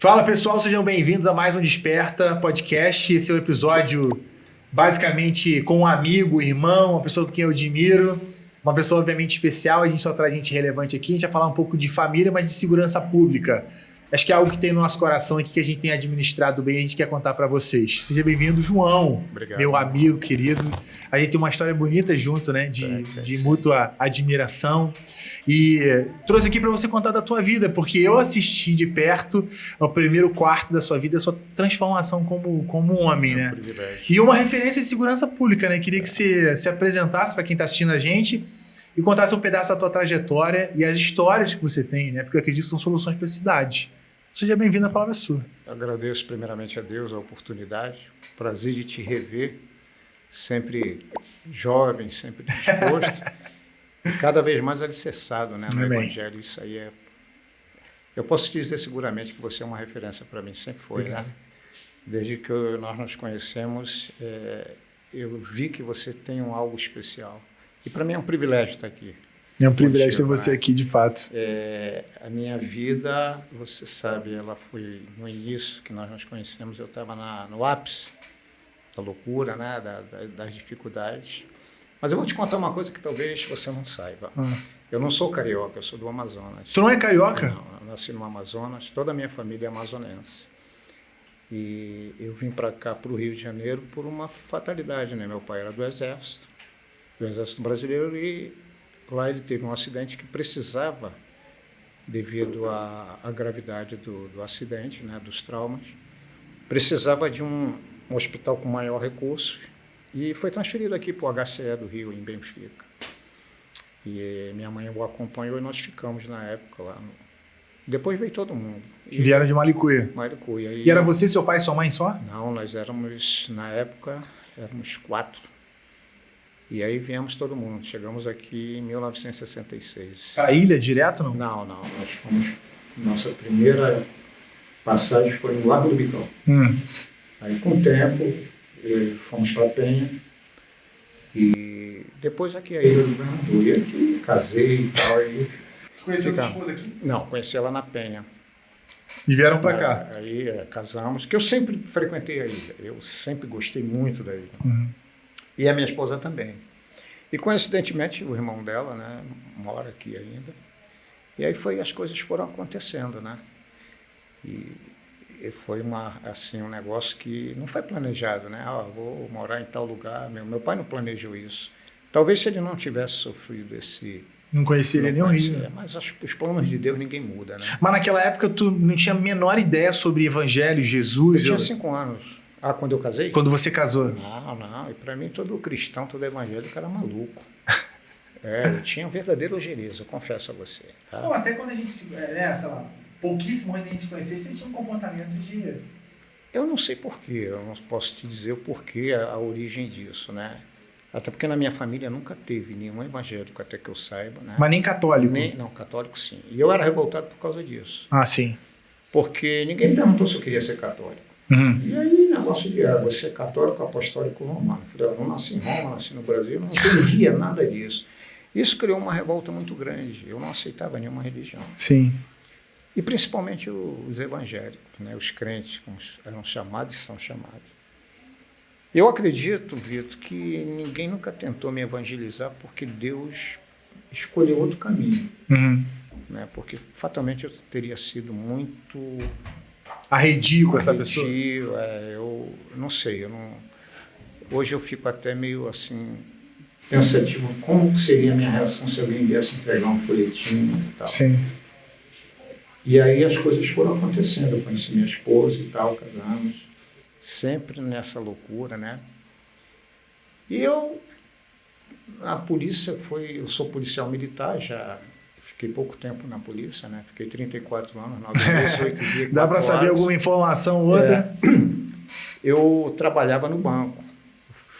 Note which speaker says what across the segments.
Speaker 1: Fala pessoal, sejam bem-vindos a mais um Desperta Podcast. Esse é o episódio basicamente com um amigo, irmão, uma pessoa com quem eu admiro, uma pessoa obviamente especial. A gente só traz gente relevante aqui, a gente vai falar um pouco de família, mas de segurança pública. Acho que é algo que tem no nosso coração aqui, que a gente tem administrado bem e a gente quer contar para vocês. Seja bem-vindo, João.
Speaker 2: Obrigado,
Speaker 1: meu amigo querido. A gente tem uma história bonita junto, né? De mútua admiração. E trouxe aqui para você contar da tua vida, porque eu assisti de perto o primeiro quarto da sua vida, a sua transformação como um homem, né? E uma referência em segurança pública, né? Queria que você se apresentasse para quem está assistindo a gente e contasse um pedaço da tua trajetória e as histórias que você tem, né? Porque eu acredito que são soluções para a cidade. Seja bem-vindo, a palavra é sua.
Speaker 2: Eu agradeço primeiramente a Deus a oportunidade, prazer de te rever, sempre jovem, sempre disposto, e cada vez mais alicerçado, né, no Evangelho. Isso aí é... Eu posso te dizer seguramente que você é uma referência para mim, sempre foi, né? Desde que nós nos conhecemos, eu vi que você tem algo especial. E para mim é um privilégio estar aqui.
Speaker 1: É um privilégio ter você aqui, de fato.
Speaker 2: A minha vida, você sabe, ela foi no início que nós nos conhecemos, eu estava no ápice da loucura, né, das dificuldades. Mas eu vou te contar uma coisa que talvez você não saiba. Eu não sou carioca, eu sou do Amazonas.
Speaker 1: Tu não é carioca?
Speaker 2: Não, eu nasci no Amazonas, toda a minha família é amazonense. E eu vim para cá, para o Rio de Janeiro, por uma fatalidade, né? Meu pai era do Exército Brasileiro, e lá ele teve um acidente que precisava, devido à gravidade do acidente, né, dos traumas, precisava de um hospital com maior recurso e foi transferido aqui para o HCE do Rio, em Benfica. E minha mãe o acompanhou e nós ficamos na época lá. Depois veio todo mundo.
Speaker 1: Vieram de Malicuia.
Speaker 2: Malicuia.
Speaker 1: E era você, seu pai e sua mãe só?
Speaker 2: Não, nós éramos, na época, 4. E aí viemos todo mundo. Chegamos aqui em 1966.
Speaker 1: A ilha direto, não?
Speaker 2: Não. Nós fomos... Nossa primeira passagem foi no Largo do Bicão. Aí, com o tempo, fomos para Penha. E depois aqui a Ilha do Governador. E aqui casei e tal. Aí,
Speaker 1: conheceu a esposa aqui?
Speaker 2: Não, conheci ela na Penha.
Speaker 1: E vieram para cá?
Speaker 2: Aí casamos, que eu sempre frequentei a ilha. Eu sempre gostei muito da ilha. E a minha esposa também. E, coincidentemente, o irmão dela, né, mora aqui ainda. E aí as coisas foram acontecendo, né? E foi um negócio que não foi planejado, né? Vou morar em tal lugar. Meu pai não planejou isso. Talvez se ele não tivesse sofrido esse...
Speaker 1: Não conhecia ele nem o Rio.
Speaker 2: Mas os planos de Deus ninguém muda, né?
Speaker 1: Mas naquela época tu não tinha a menor ideia sobre Evangelho, Jesus?
Speaker 2: Eu tinha 5 anos. Quando eu casei?
Speaker 1: Quando você casou?
Speaker 2: Não. E para mim, todo cristão, todo evangélico era maluco. Eu tinha um verdadeiro ojerizo, eu confesso a você. Tá?
Speaker 1: Não, até quando a gente, sei lá, pouquíssimo antes da gente conhecer, vocês tinham um comportamento de...
Speaker 2: Eu não sei porquê, eu não posso te dizer o porquê, a origem disso, né? Até porque na minha família nunca teve nenhum evangélico, até que eu saiba, né?
Speaker 1: Mas nem católico?
Speaker 2: Não, católico sim. E eu era revoltado por causa disso.
Speaker 1: Sim.
Speaker 2: Porque ninguém me perguntou se eu queria ser católico. E aí, negócio de você é católico, apostólico, romano. Eu não nasci em Roma, nasci no Brasil, não entendia nada disso. Isso criou uma revolta muito grande. Eu não aceitava nenhuma religião.
Speaker 1: Sim.
Speaker 2: E principalmente os evangélicos, né? Os crentes, como eram chamados e são chamados. Eu acredito, Vitor, que ninguém nunca tentou me evangelizar porque Deus escolheu outro caminho. Né? Porque fatalmente eu teria sido muito...
Speaker 1: Arredio com essa pessoa?
Speaker 2: Eu não sei. Hoje eu fico até meio assim, pensativo, como seria a minha reação se alguém viesse entregar um folhetinho e tal.
Speaker 1: Sim.
Speaker 2: E aí as coisas foram acontecendo. Eu conheci minha esposa e tal, casamos. Sempre nessa loucura, né? E a polícia eu sou policial militar, já fiquei pouco tempo na polícia, né? Fiquei 34 anos, 9 meses, 8 dias.
Speaker 1: Dá para saber alguma informação ou outra?
Speaker 2: Eu trabalhava no banco,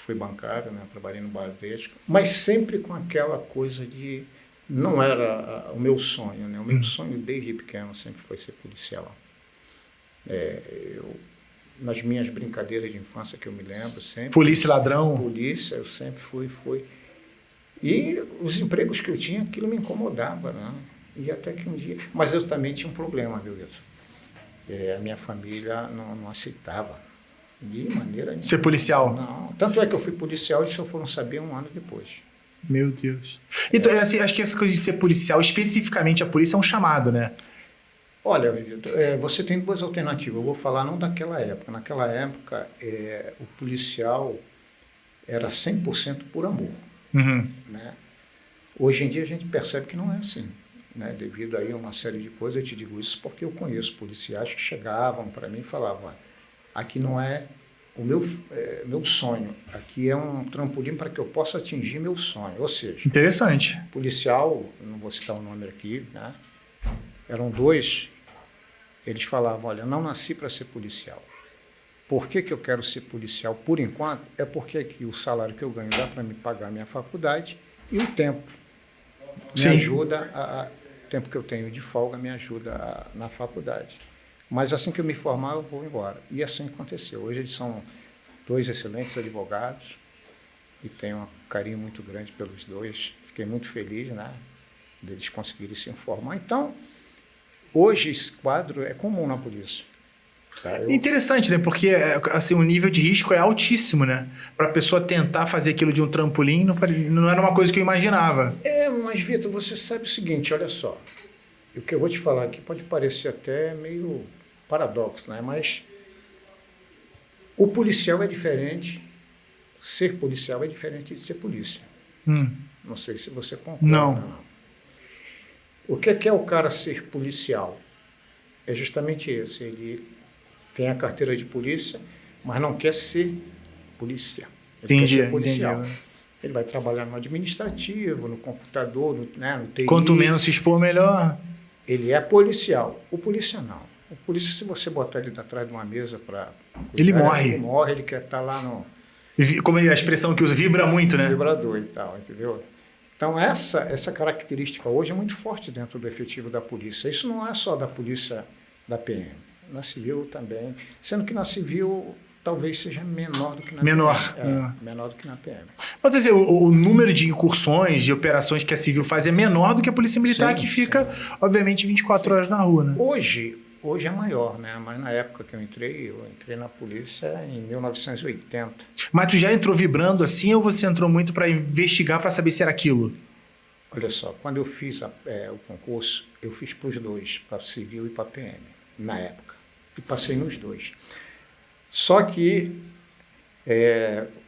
Speaker 2: fui bancário, né? Trabalhei no Bradesco, mas sempre com aquela coisa de... Não era o meu sonho, né? O meu sonho desde pequeno sempre foi ser policial. Nas minhas brincadeiras de infância que eu me lembro, sempre...
Speaker 1: Polícia ladrão?
Speaker 2: Polícia, eu sempre fui. E os empregos que eu tinha, aquilo me incomodava, né? E até que um dia... Mas eu também tinha um problema, viu, Vitor? a minha família não aceitava de maneira nenhuma.
Speaker 1: Ser policial?
Speaker 2: Não. Tanto é que eu fui policial e só foram saber um ano depois.
Speaker 1: Meu Deus. Então, assim, acho que essa coisa de ser policial, especificamente a polícia, é um chamado, né?
Speaker 2: Olha, você tem duas alternativas. Eu vou falar não daquela época. Naquela época, o policial era 100% por amor.
Speaker 1: Uhum.
Speaker 2: Né? Hoje em dia a gente percebe que não é assim. Né? Devido aí a uma série de coisas, eu te digo isso porque eu conheço policiais que chegavam para mim e falavam: aqui não é o meu sonho, aqui é um trampolim para que eu possa atingir meu sonho. Ou seja,
Speaker 1: interessante.
Speaker 2: Policial, não vou citar o nome aqui, né? Eram dois, eles falavam: olha, eu não nasci para ser policial. Por que eu quero ser policial por enquanto? É porque aqui o salário que eu ganho dá para me pagar a minha faculdade e o tempo me ajuda, o tempo que eu tenho de folga me ajuda na faculdade. Mas assim que eu me formar, eu vou embora. E assim aconteceu. Hoje eles são dois excelentes advogados e tenho um carinho muito grande pelos dois. Fiquei muito feliz, né, deles conseguirem se informar. Então, hoje esse quadro é comum na polícia. Tá?
Speaker 1: Interessante, né? Porque assim, o nível de risco é altíssimo, né? Para a pessoa tentar fazer aquilo de um trampolim não era uma coisa que eu imaginava.
Speaker 2: Mas Vitor, você sabe o seguinte, olha só. O que eu vou te falar aqui pode parecer até meio paradoxo, né? Mas o policial é diferente, ser policial é diferente de ser polícia. Não sei se você concorda.
Speaker 1: Não.
Speaker 2: O que é o cara ser policial? É justamente esse. Ele tem a carteira de polícia, mas não quer ser polícia. Ele quer ser policial.
Speaker 1: Entendi.
Speaker 2: Ele vai trabalhar no administrativo, no computador, no TI.
Speaker 1: Quanto menos se expor, melhor.
Speaker 2: Ele é policial. O polícia não. O polícia, se você botar ele atrás de uma mesa para...
Speaker 1: Ele morre.
Speaker 2: Ele morre, ele quer estar lá no...
Speaker 1: Como é a expressão que usa? Vibra muito, né?
Speaker 2: Vibrador e tal, entendeu? Então, essa característica hoje é muito forte dentro do efetivo da polícia. Isso não é só da polícia da PM. Na civil também. Sendo que na civil talvez seja menor do que na PM. Menor do que na PM.
Speaker 1: Pode dizer, o número de incursões, de operações que a civil faz é menor do que a polícia militar, que fica, obviamente, 24 horas na rua, né?
Speaker 2: Hoje é maior, né? Mas na época que eu entrei na polícia em 1980.
Speaker 1: Mas tu já entrou vibrando assim ou você entrou muito para investigar para saber se era aquilo?
Speaker 2: Olha só, quando eu fiz o concurso, eu fiz para os dois, para civil e para PM, na época. E passei nos dois. Só que,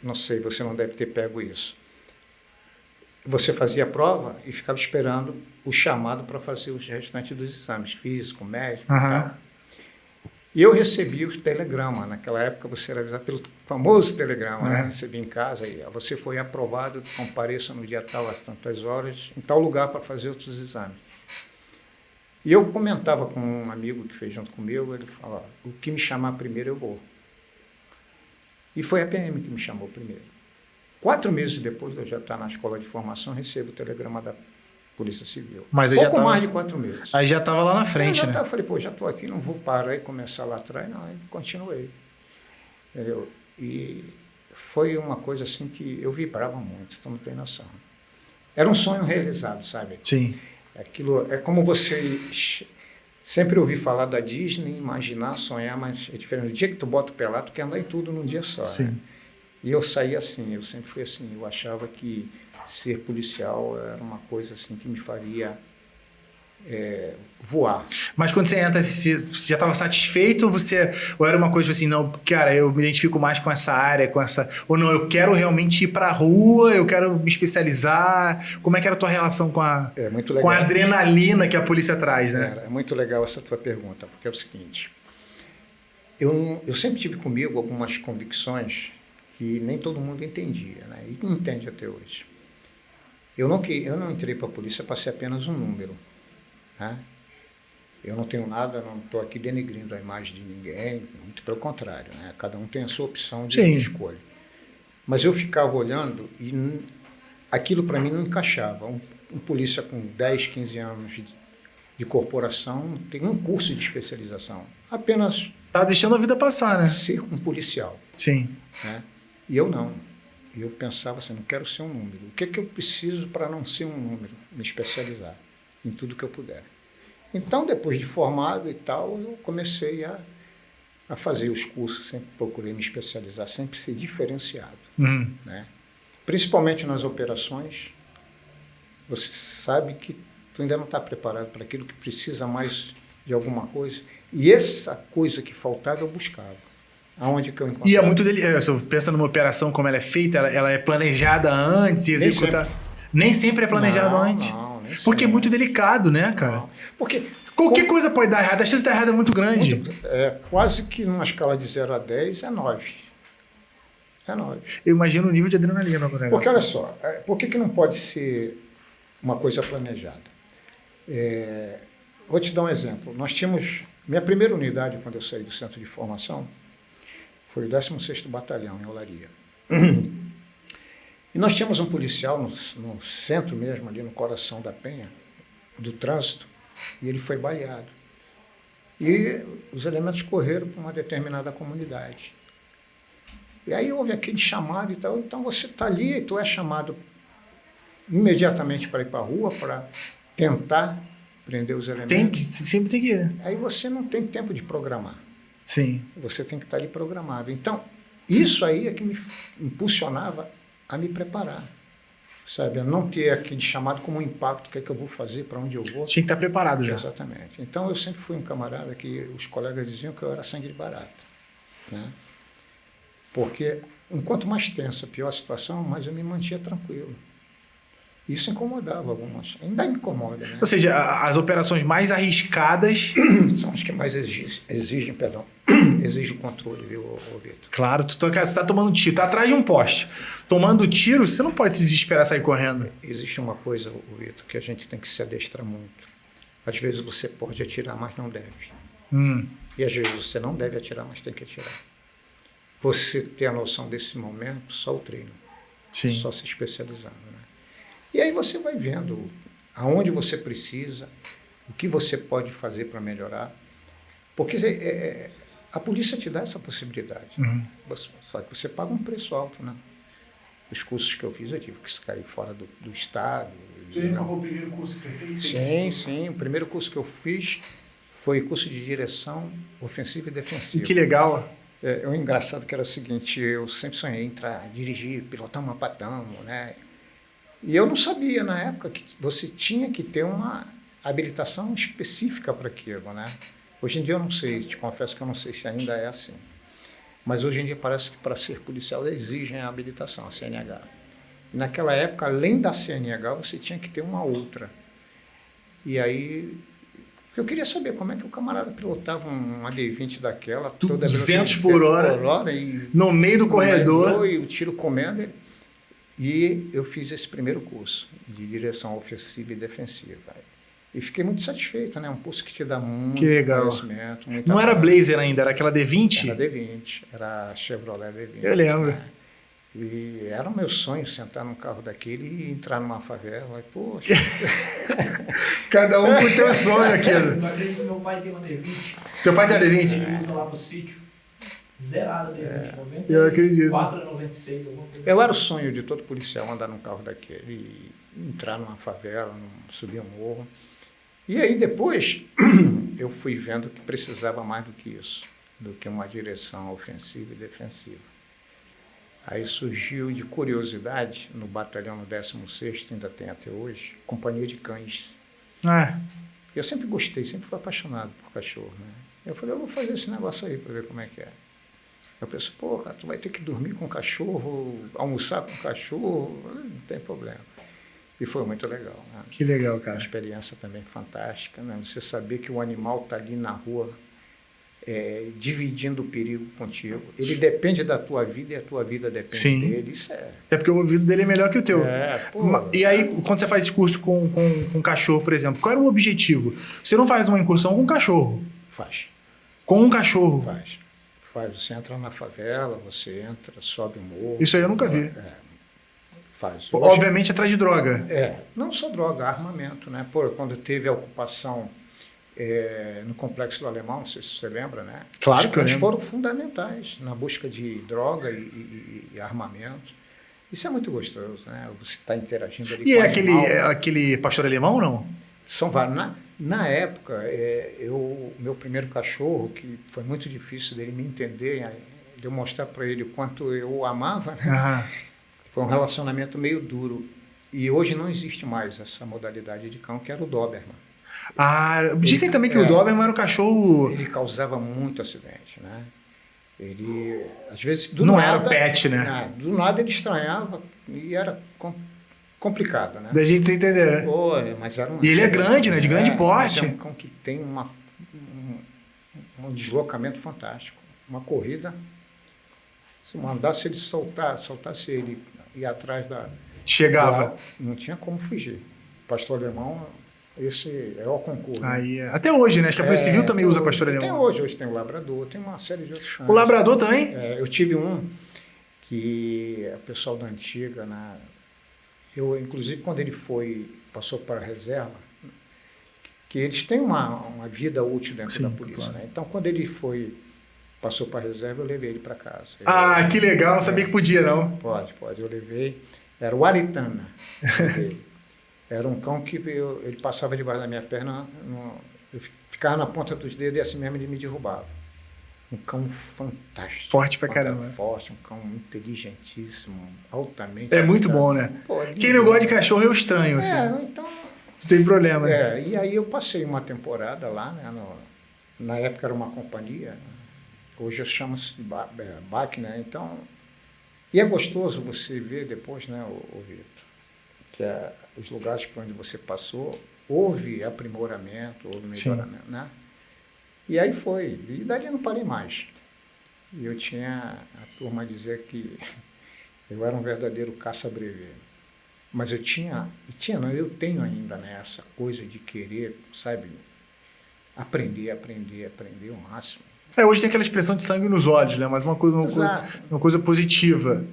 Speaker 2: não sei, você não deve ter pego isso. Você fazia a prova e ficava esperando o chamado para fazer os restantes dos exames, físico, médico e tal. E eu recebi o telegrama. Naquela época você era avisado pelo famoso telegrama, né? Recebi em casa e você foi aprovado, compareça no dia tal, às tantas horas, em tal lugar para fazer outros exames. E eu comentava com um amigo que fez junto comigo, ele falou: o que me chamar primeiro eu vou. E foi a PM que me chamou primeiro. 4 meses depois de eu já estar na escola de formação, recebo o telegrama da Polícia Civil.
Speaker 1: Mas
Speaker 2: pouco mais de 4 meses.
Speaker 1: Aí já estava lá na frente, né?
Speaker 2: Eu falei, já estou aqui, não vou parar e começar lá atrás. Não, aí continuei. Entendeu? E foi uma coisa assim que eu vibrava muito, tu não tem noção. Era um sonho realizado, sabe?
Speaker 1: Sim.
Speaker 2: Aquilo, é como você sempre ouvi falar da Disney, imaginar, sonhar, mas é diferente. No dia que tu bota o pé lá, tu quer andar em tudo num dia só.
Speaker 1: Sim.
Speaker 2: Né? E eu saí assim, eu sempre fui assim, eu achava que ser policial era uma coisa assim que me faria voar.
Speaker 1: Mas quando você entra, você já estava satisfeito ou era uma coisa assim, não, cara, eu me identifico mais com essa área, ou não, eu quero realmente ir para a rua, eu quero me especializar. Como é que era a tua relação com a adrenalina que a polícia traz, né?
Speaker 2: É muito legal essa tua pergunta, porque é o seguinte, eu sempre tive comigo algumas convicções que nem todo mundo entendia, né? E não entende até hoje. Eu não entrei para a polícia para ser apenas um número, né? Eu não tenho nada, não estou aqui denegrindo a imagem de ninguém, muito pelo contrário, né? Cada um tem a sua opção de escolha. Mas eu ficava olhando e aquilo para mim não encaixava. Um polícia com 10, 15 anos de corporação tem um curso de especialização. Apenas...
Speaker 1: Tá deixando a vida passar, né?
Speaker 2: Ser um policial.
Speaker 1: Sim.
Speaker 2: Né? E eu não. Eu pensava assim, não quero ser um número. O que eu preciso para não ser um número? Me especializar em tudo que eu puder. Então, depois de formado e tal, eu comecei a fazer os cursos, sempre procurei me especializar, sempre ser diferenciado, né? Principalmente nas operações, você sabe que tu ainda não está preparado para aquilo que precisa mais de alguma coisa, e essa coisa que faltava eu buscava. Aonde que eu encontrava?
Speaker 1: E é muito você pensa numa operação como ela é feita, ela é planejada antes e executada. Nem sempre é planejado antes.
Speaker 2: Não, nem sempre.
Speaker 1: Porque é muito delicado, né, cara?
Speaker 2: Não. Porque
Speaker 1: qualquer coisa pode dar errado, a chance de dar errado é muito grande.
Speaker 2: Quase que numa escala de 0 a 10 é 9. É 9.
Speaker 1: Eu imagino o nível de adrenalina no negócio.
Speaker 2: Porque olha só, por que não pode ser uma coisa planejada? Vou te dar um exemplo. Nós tínhamos... Minha primeira unidade, quando eu saí do centro de formação, foi o 16º Batalhão, em Olaria. E nós tínhamos um policial no centro mesmo, ali no coração da Penha, do trânsito, e ele foi baleado. E os elementos correram para uma determinada comunidade. E aí houve aquele chamado e tal, então você está ali e tu é chamado imediatamente para ir para a rua, para tentar prender os elementos.
Speaker 1: Sempre tem que ir, né?
Speaker 2: Aí você não tem tempo de programar.
Speaker 1: Sim.
Speaker 2: Você tem que estar ali programado. Então, isso aí é que me impulsionava a me preparar, sabe? A não ter aquele chamado como um impacto, o que é que eu vou fazer, para onde eu vou.
Speaker 1: Tinha que estar preparado já.
Speaker 2: Exatamente. Então, eu sempre fui um camarada que os colegas diziam que eu era sangue de barata, né? Porque, enquanto mais tensa, pior a situação, mais eu me mantinha tranquilo. Isso incomodava algumas. Ainda incomoda, né?
Speaker 1: Ou seja, as operações mais arriscadas...
Speaker 2: São as que mais exigem o controle, viu, Vitor?
Speaker 1: Claro, tu tá tomando tiro, tá atrás de um poste. Tomando tiro, você não pode se desesperar e sair correndo.
Speaker 2: Existe uma coisa, Vitor, que a gente tem que se adestrar muito. Às vezes você pode atirar, mas não deve. E às vezes você não deve atirar, mas tem que atirar. Você ter a noção desse momento, só o treino.
Speaker 1: Sim.
Speaker 2: Só se especializando, né? E aí você vai vendo aonde você precisa, o que você pode fazer para melhorar. Porque a polícia te dá essa possibilidade. Só que você paga um preço alto, né? Os cursos que eu fiz, eu tive que sair fora do estado.
Speaker 1: Você lembra qual foi o primeiro curso que você fez?
Speaker 2: Sim. O primeiro curso que eu fiz foi curso de direção ofensiva e defensiva.
Speaker 1: Que legal.
Speaker 2: O engraçado que era o seguinte, eu sempre sonhei em dirigir, pilotar um Mapatamo, né? E eu não sabia na época que você tinha que ter uma habilitação específica para aquilo, né? Hoje em dia eu não sei, te confesso que eu não sei se ainda é assim. Mas hoje em dia parece que para ser policial exigem a habilitação, a CNH. E naquela época, além da CNH, você tinha que ter uma outra. E aí, eu queria saber como é que o camarada pilotava uma D20 daquela, toda
Speaker 1: 200 por hora,
Speaker 2: e
Speaker 1: no meio do corredor.
Speaker 2: E o tiro comendo. E eu fiz esse primeiro curso de direção ofensiva e defensiva. E fiquei muito satisfeito, né? Um curso que te dá muito conhecimento.
Speaker 1: Não era Blazer ainda, era aquela D20?
Speaker 2: Era D20, era a Chevrolet D20.
Speaker 1: Eu lembro.
Speaker 2: Né? E era o meu sonho sentar num carro daquele e entrar numa favela. E, poxa.
Speaker 1: Cada um com o seu sonho aquilo.
Speaker 3: Eu acredito que meu pai tem uma D20.
Speaker 1: Teu pai tem uma D20?
Speaker 3: Ele usa lá pro sítio. Zerada D20, 90.
Speaker 1: Eu acredito.
Speaker 3: 4 a 96, alguma coisa.
Speaker 2: Eu era o sonho de todo policial andar num carro daquele e entrar numa favela, subir um morro. E aí depois eu fui vendo que precisava mais do que isso, do que uma direção ofensiva e defensiva. Aí surgiu de curiosidade, no batalhão no 16º, ainda tem até hoje, companhia de cães. Eu sempre gostei, sempre fui apaixonado por cachorro, né? Eu falei, eu vou fazer esse negócio aí para ver como é que é. Eu pensei, pô, cara, tu vai ter que dormir com cachorro, almoçar com cachorro, não tem problema. E foi muito legal. Né?
Speaker 1: Que legal, cara.
Speaker 2: Uma experiência também fantástica, né? Você saber que o animal está ali na rua, dividindo o perigo contigo. Ele depende da tua vida e a tua vida depende dele. Isso é...
Speaker 1: Até porque o ouvido dele é melhor que o teu.
Speaker 2: Pô,
Speaker 1: e aí, quando você faz esse curso com cachorro, por exemplo, qual era o objetivo? Você não faz uma incursão com um cachorro?
Speaker 2: Faz.
Speaker 1: Com um cachorro?
Speaker 2: Faz. Você entra na favela, você entra, sobe o morro.
Speaker 1: Isso aí eu nunca vi.
Speaker 2: Faz.
Speaker 1: Obviamente atrás de droga.
Speaker 2: Não só droga, armamento, né? Pô, quando teve a ocupação no Complexo do Alemão, não sei se você lembra, né?
Speaker 1: Claro que eu lembro.
Speaker 2: Eles foram fundamentais na busca de droga e armamento. Isso é muito gostoso, né? Você está interagindo ali
Speaker 1: com
Speaker 2: o animal.
Speaker 1: E aquele pastor alemão ou não?
Speaker 2: São vários, né? Na época, meu primeiro cachorro, que foi muito difícil dele me entender, de eu mostrar para ele o quanto eu o amava, né? Foi um relacionamento meio duro. E hoje não existe mais essa modalidade de cão, que era o Doberman.
Speaker 1: Dizem também que o Doberman era um cachorro...
Speaker 2: Ele causava muito acidente, né? Ele, às vezes,
Speaker 1: não era pet, né?
Speaker 2: Do nada ele estranhava e era complicado, né?
Speaker 1: Da gente se entender, né?
Speaker 2: Pô, mas era
Speaker 1: e ele é grande, né? De grande porte.
Speaker 2: É um cão que tem um deslocamento fantástico. Uma corrida, se mandasse ele soltasse ele ir atrás da...
Speaker 1: Chegava.
Speaker 2: Não tinha como fugir. Pastor alemão, esse é o concurso.
Speaker 1: Até hoje, né? Acho que a Polícia Civil também usa pastor alemão.
Speaker 2: Até hoje tem o labrador, tem uma série de outros cães.
Speaker 1: O labrador também?
Speaker 2: Eu tive um que o pessoal da antiga, né? Inclusive, quando ele passou para a reserva, que eles têm uma vida útil dentro da polícia, claro. Né? Então, quando ele passou para a reserva, eu levei ele para casa.
Speaker 1: Que legal, não sabia que podia, não.
Speaker 2: Pode, eu levei. Era o Aritana. Era um cão que ele passava debaixo da minha perna, eu ficava na ponta dos dedos e assim mesmo ele me derrubava. Um cão fantástico.
Speaker 1: Forte pra caramba.
Speaker 2: Forte, um cão inteligentíssimo, altamente...
Speaker 1: É muito bom, né? Quem não gosta de cachorro eu estranho, assim.
Speaker 2: Então...
Speaker 1: Você tem problema, né?
Speaker 2: E aí eu passei uma temporada lá, né? Na época era uma companhia, hoje chama-se BAC, né? Então... E é gostoso você ver depois, né, o Vitor, que os lugares por onde você passou, houve aprimoramento, houve melhoramento, né? E aí foi. E dali eu não parei mais. E eu tinha a turma dizer que eu era um verdadeiro caça-brevê. Mas eu tenho ainda, né, essa coisa de querer, sabe, aprender o máximo.
Speaker 1: Hoje tem aquela expressão de sangue nos olhos, né? Mas uma coisa positiva.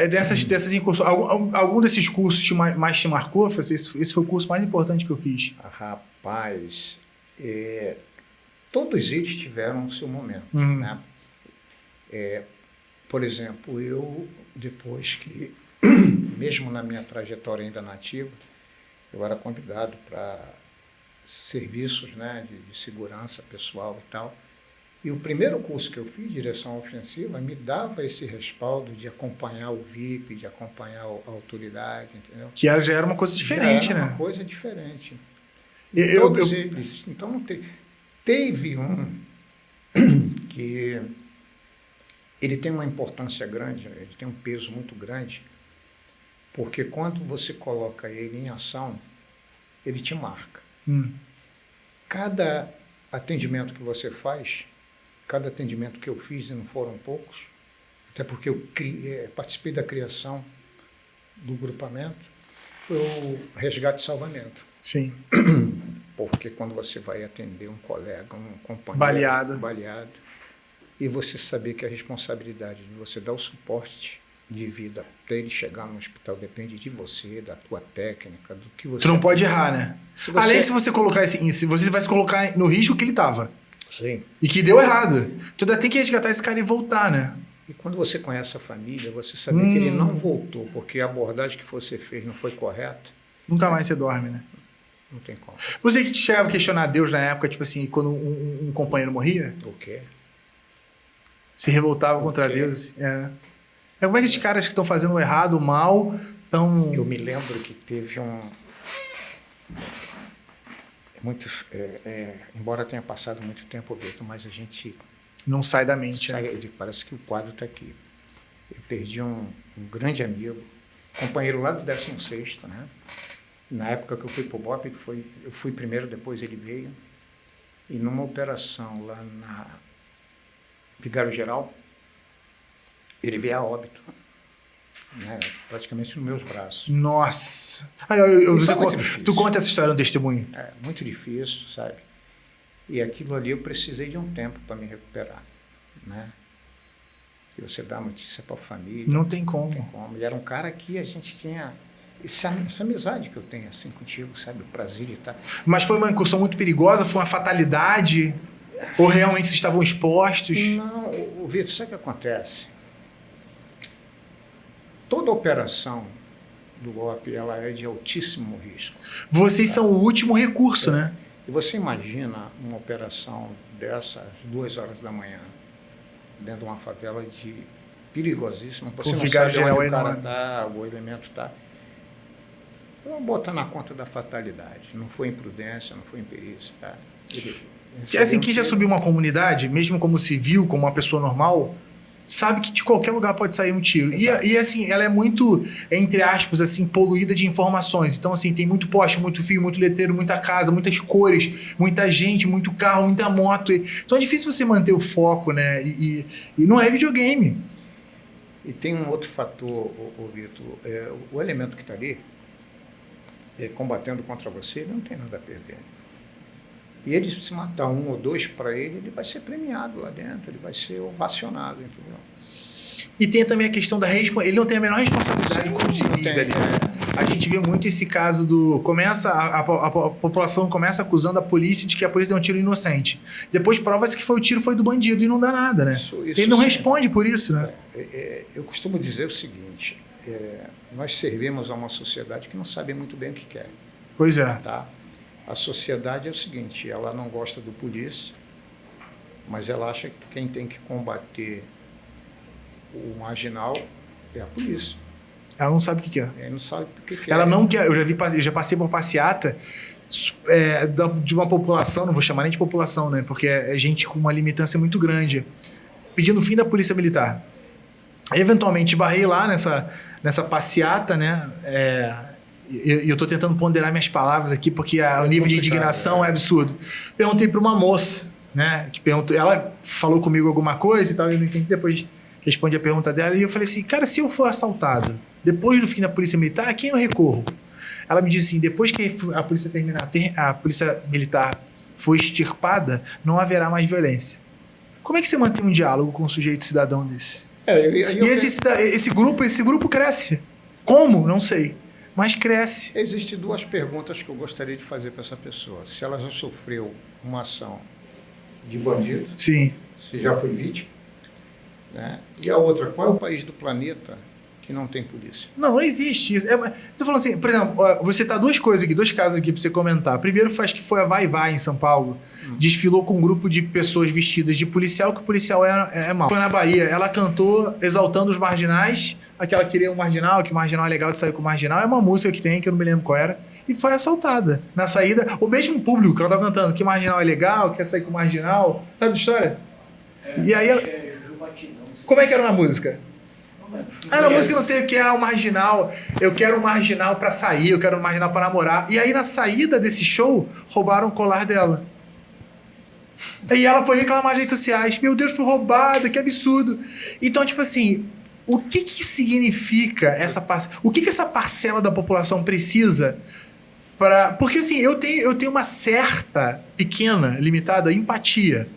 Speaker 1: Dessas incursões, algum desses cursos mais te marcou? Esse foi o curso mais importante que eu fiz.
Speaker 2: Rapaz, todos eles tiveram o seu momento, né? Por exemplo, eu, depois que, mesmo na minha trajetória ainda nativa, eu era convidado para serviços, né, de segurança pessoal e tal. E o primeiro curso que eu fiz, direção ofensiva, me dava esse respaldo de acompanhar o VIP, de acompanhar a autoridade, entendeu?
Speaker 1: Que já era uma coisa diferente, né?
Speaker 2: Uma coisa diferente. Todos eles. Então, teve um que ele tem uma importância grande, ele tem um peso muito grande, porque quando você coloca ele em ação, ele te marca. Cada atendimento que você faz, cada atendimento que eu fiz, e não foram poucos, até porque eu participei da criação do grupamento, foi o resgate e salvamento.
Speaker 1: Sim.
Speaker 2: Porque quando você vai atender um colega, um companheiro baleado, e você saber que a responsabilidade de você dar o suporte de vida para ele chegar no hospital depende de você, da tua técnica, do que você...
Speaker 1: Tu não pode errar, né? Além de se você colocar se você vai se colocar no risco que ele estava.
Speaker 2: Sim.
Speaker 1: E que deu errado. Tu ainda tem que resgatar esse cara e voltar, né?
Speaker 2: E quando você conhece a família, você saber que ele não voltou porque a abordagem que você fez não foi correta.
Speaker 1: Nunca mais você dorme, né?
Speaker 2: Não tem como.
Speaker 1: Você que chegava a questionar Deus na época, tipo assim, quando um companheiro morria?
Speaker 2: O quê?
Speaker 1: Se revoltava contra Deus. Né? Como é que esses caras que estão fazendo o errado, o mal, estão...
Speaker 2: Eu me lembro que teve embora tenha passado muito tempo, Beto, mas a gente...
Speaker 1: Não sai da mente.
Speaker 2: Parece que o quadro está aqui. Eu perdi um grande amigo, companheiro lá do 16º, né? Na época que eu fui para o BOP, eu fui primeiro, depois ele veio. E numa operação lá na Vigário Geral, ele veio a óbito. Né, praticamente nos meus braços.
Speaker 1: Nossa! Tu conta essa história no testemunho?
Speaker 2: Muito difícil, sabe? E aquilo ali eu precisei de um tempo para me recuperar, né? E você dá notícia para a família.
Speaker 1: Não tem como.
Speaker 2: Ele era um cara que a gente tinha essa amizade que eu tenho assim contigo, sabe? O prazer de estar...
Speaker 1: Mas foi uma incursão muito perigosa? Foi uma fatalidade? Ou realmente vocês estavam expostos?
Speaker 2: Não, Vitor, sabe o que acontece? Toda operação do BOP, ela é de altíssimo risco.
Speaker 1: Vocês são o último recurso, né?
Speaker 2: E você imagina uma operação dessas 2 horas da manhã, dentro de uma favela perigosíssima, você não sabe onde o cara está, o elemento está. Vamos botar na conta da fatalidade. Não foi imprudência, não foi imperícia. Tá?
Speaker 1: Assim, quem já subiu uma comunidade, mesmo como civil, como uma pessoa normal, sabe que de qualquer lugar pode sair um tiro. E assim, ela é muito, entre aspas, assim, poluída de informações. Então, assim, tem muito poste, muito fio, muito letreiro, muita casa, muitas cores, muita gente, muito carro, muita moto. Então é difícil você manter o foco, né? E não é videogame.
Speaker 2: E tem um outro fator, Vitor. O elemento que está ali, combatendo contra você, ele não tem nada a perder. E ele, se matar 1 ou 2 para ele vai ser premiado lá dentro, ele vai ser ovacionado, entendeu?
Speaker 1: E tem também a questão da responsabilidade. Ele não tem a menor responsabilidade com os civis ali. A gente vê muito esse caso do... a população começa acusando a polícia de que a polícia deu um tiro inocente. Depois prova-se que o tiro foi do bandido e não dá nada, né? Ele não responde por isso, né?
Speaker 2: Eu costumo dizer o seguinte, nós servimos a uma sociedade que não sabe muito bem o que quer.
Speaker 1: Pois é.
Speaker 2: Tá? A sociedade é o seguinte, ela não gosta do polícia, mas ela acha que quem tem que combater o marginal é a polícia.
Speaker 1: Ela não sabe o que é.
Speaker 2: Ela não sabe o que é.
Speaker 1: Ela não quer. Eu já passei por passeata de uma população, não vou chamar nem de população, né? Porque é gente com uma limitância muito grande, pedindo o fim da polícia militar. Aí, eventualmente, barrei lá nessa passeata, né? E eu estou tentando ponderar minhas palavras aqui, porque o nível de indignação é absurdo. Perguntei para uma moça, né? Ela falou comigo alguma coisa e tal, eu não entendi, depois respondi a pergunta dela, e eu falei assim, cara, se eu for assaltado, depois do fim da polícia militar, a quem eu recorro? Ela me disse assim, depois que a polícia terminar, a polícia militar for extirpada, não haverá mais violência. Como é que você mantém um diálogo com um sujeito cidadão desse? Esse grupo cresce. Como? Não sei. Mas cresce.
Speaker 2: Existem 2 perguntas que eu gostaria de fazer para essa pessoa. Se ela já sofreu uma ação de bandido,
Speaker 1: sim,
Speaker 2: se já foi vítima, né? E a outra, qual é o país do planeta que não tem polícia? Não
Speaker 1: existe isso. Estou falando assim, por exemplo, você tá 2 coisas aqui, 2 casos aqui para você comentar. Primeiro, acho que foi a Vai Vai em São Paulo. Desfilou com um grupo de pessoas vestidas de policial, que o policial é mau. Foi na Bahia, ela cantou exaltando os marginais, aquela queria um marginal, que o marginal é legal de sair com o marginal. É uma música que tem, que eu não me lembro qual era. E foi assaltada. Na saída, o mesmo público que ela estava cantando, que marginal é legal, quer sair com o marginal. Sabe de história? E aí ela... Como é que era na música? Na música não sei o que é o marginal. Eu quero um marginal pra sair, eu quero um marginal pra namorar. E aí na saída desse show, roubaram o colar dela. E ela foi reclamar nas redes sociais. Meu Deus, fui roubada, que absurdo. Então, tipo assim, o que significa essa parcela? O que essa parcela da população precisa para... Porque assim, eu tenho uma certa, pequena, limitada empatia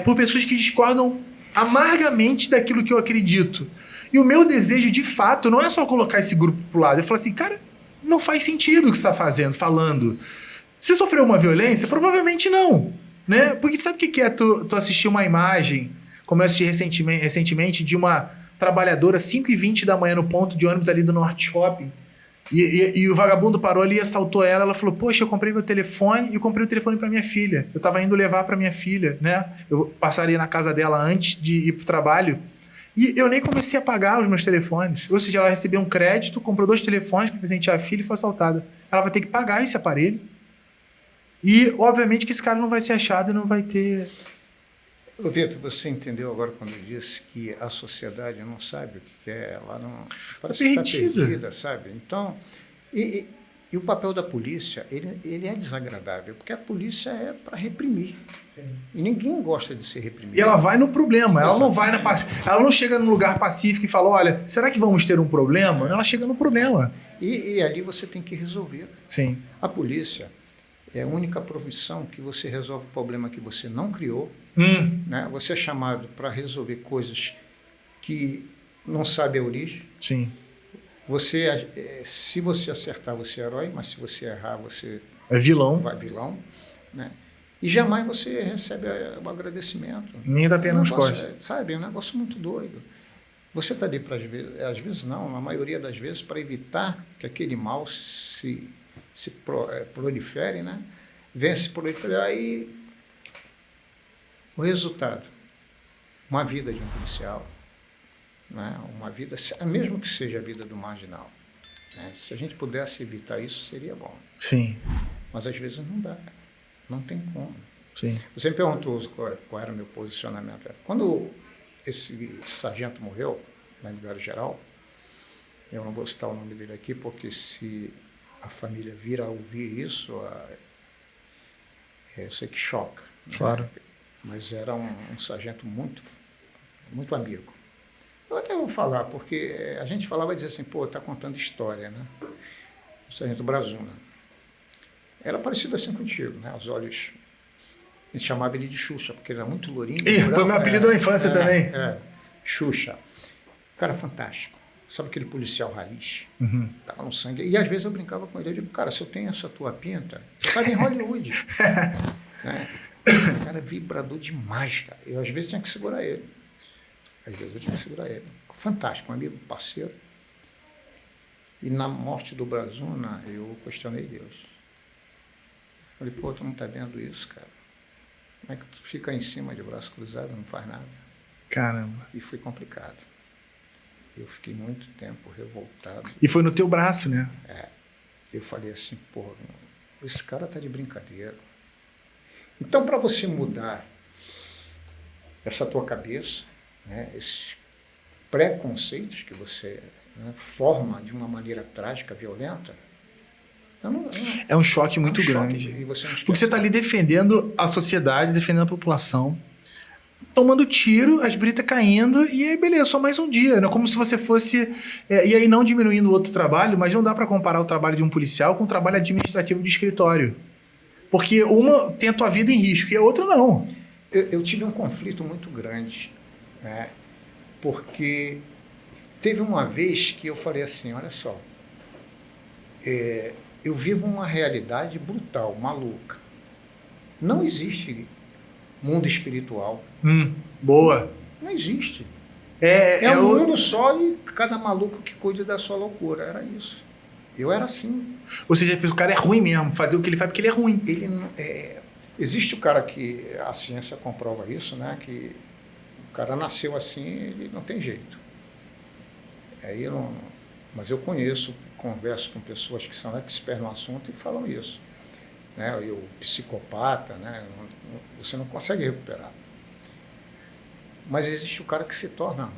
Speaker 1: por pessoas que discordam amargamente daquilo que eu acredito. E o meu desejo, de fato, não é só colocar esse grupo pro lado. Eu falo assim, cara, não faz sentido o que você está falando. Você sofreu uma violência? Provavelmente não. Né? Porque sabe o que é tu assistir uma imagem, como eu assisti recentemente, de uma trabalhadora 5h20 da manhã no ponto de ônibus ali do Norte Shopping, e o vagabundo parou ali, assaltou ela falou, poxa, eu comprei meu telefone e comprei o telefone para minha filha. Eu estava indo levar para minha filha, né? Eu passaria na casa dela antes de ir pro trabalho. E eu nem comecei a pagar os meus telefones. Ou seja, ela recebeu um crédito, comprou 2 telefones para presentear a filha e foi assaltada. Ela vai ter que pagar esse aparelho. E, obviamente, que esse cara não vai ser achado e não vai ter...
Speaker 2: Ô, Vitor, você entendeu agora quando eu disse que a sociedade não sabe o que quer, ela não... Parece que está perdida, sabe? Então, e o papel da polícia, ele é desagradável, porque a polícia é para reprimir. Sim. E ninguém gosta de ser reprimido.
Speaker 1: E ela vai no problema, ela não vai ela não chega num lugar pacífico e fala, olha, será que vamos ter um problema? Ela chega no problema.
Speaker 2: E ali você tem que resolver.
Speaker 1: Sim.
Speaker 2: A polícia é a única profissão que você resolve o problema que você não criou. Né? Você é chamado para resolver coisas que não sabe a origem.
Speaker 1: Sim.
Speaker 2: Se você acertar, você é herói, mas se você errar, você
Speaker 1: é vilão.
Speaker 2: Vai vilão, né? E jamais você recebe o agradecimento.
Speaker 1: Nem dá pena nos costas.
Speaker 2: Sabe, é um negócio muito doido. Você está ali, às vezes não, na maioria das vezes, para evitar que aquele mal se prolifere, né? vence por aí o resultado, uma vida de um policial, né? Uma vida, mesmo que seja a vida do marginal, né? Se a gente pudesse evitar isso, seria bom.
Speaker 1: Sim.
Speaker 2: Mas às vezes não dá, não tem como.
Speaker 1: Sim.
Speaker 2: Você me perguntou qual era o meu posicionamento. Quando esse sargento morreu, na Brigada-Geral, eu não vou citar o nome dele aqui, porque se a família vir a ouvir isso, eu sei que choca.
Speaker 1: Claro.
Speaker 2: Né? Mas era um sargento muito, muito amigo. Eu até vou falar, porque a gente falava e dizia assim, pô, tá contando história, né? O sargento Brazuna. Era parecido assim contigo, né? Os olhos... A gente chamava ele de Xuxa, porque ele era muito lourinho.
Speaker 1: Foi meu apelido na infância também.
Speaker 2: Xuxa. Cara fantástico. Sabe aquele policial raiz?
Speaker 1: Uhum.
Speaker 2: Tava no sangue. E às vezes eu brincava com ele. Eu digo, cara, se eu tenho essa tua pinta, eu tava em Hollywood. Né? O cara é vibrador demais, cara. Eu às vezes tinha que segurar ele. Fantástico, um amigo, parceiro. E na morte do Brazuna, eu questionei Deus. Falei, pô, tu não tá vendo isso, cara? Como é que tu fica em cima de braço cruzado, não faz nada?
Speaker 1: Caramba.
Speaker 2: E foi complicado. Eu fiquei muito tempo revoltado.
Speaker 1: E foi no teu braço, né?
Speaker 2: Eu falei assim, pô, esse cara tá de brincadeira. Então, para você mudar essa tua cabeça, né, esses preconceitos que você, né, forma de uma maneira trágica, violenta,
Speaker 1: é um choque muito grande. Porque você está ali defendendo a sociedade, defendendo a população, tomando tiro, as britas caindo, e aí beleza, só mais um dia. Não é como se você fosse... e aí não diminuindo o outro trabalho, mas não dá para comparar o trabalho de um policial com o trabalho administrativo de escritório. Porque uma tem a tua vida em risco e a outra não.
Speaker 2: Eu tive um conflito muito grande, né? Porque teve uma vez que eu falei assim, olha só, eu vivo uma realidade brutal, maluca. Não existe mundo espiritual.
Speaker 1: Boa.
Speaker 2: Não existe.
Speaker 1: É
Speaker 2: um mundo só e cada maluco que cuide da sua loucura. Era isso. Eu era assim.
Speaker 1: Ou seja, o cara é ruim mesmo, fazer o que ele faz porque ele é ruim.
Speaker 2: Ele não, existe o cara que a ciência comprova isso, né? Que o cara nasceu assim, ele não tem jeito. Aí mas eu converso com pessoas que são experts no assunto e falam isso. Né? E o psicopata, né? Você não consegue recuperar. Mas existe o cara que se torna ruim.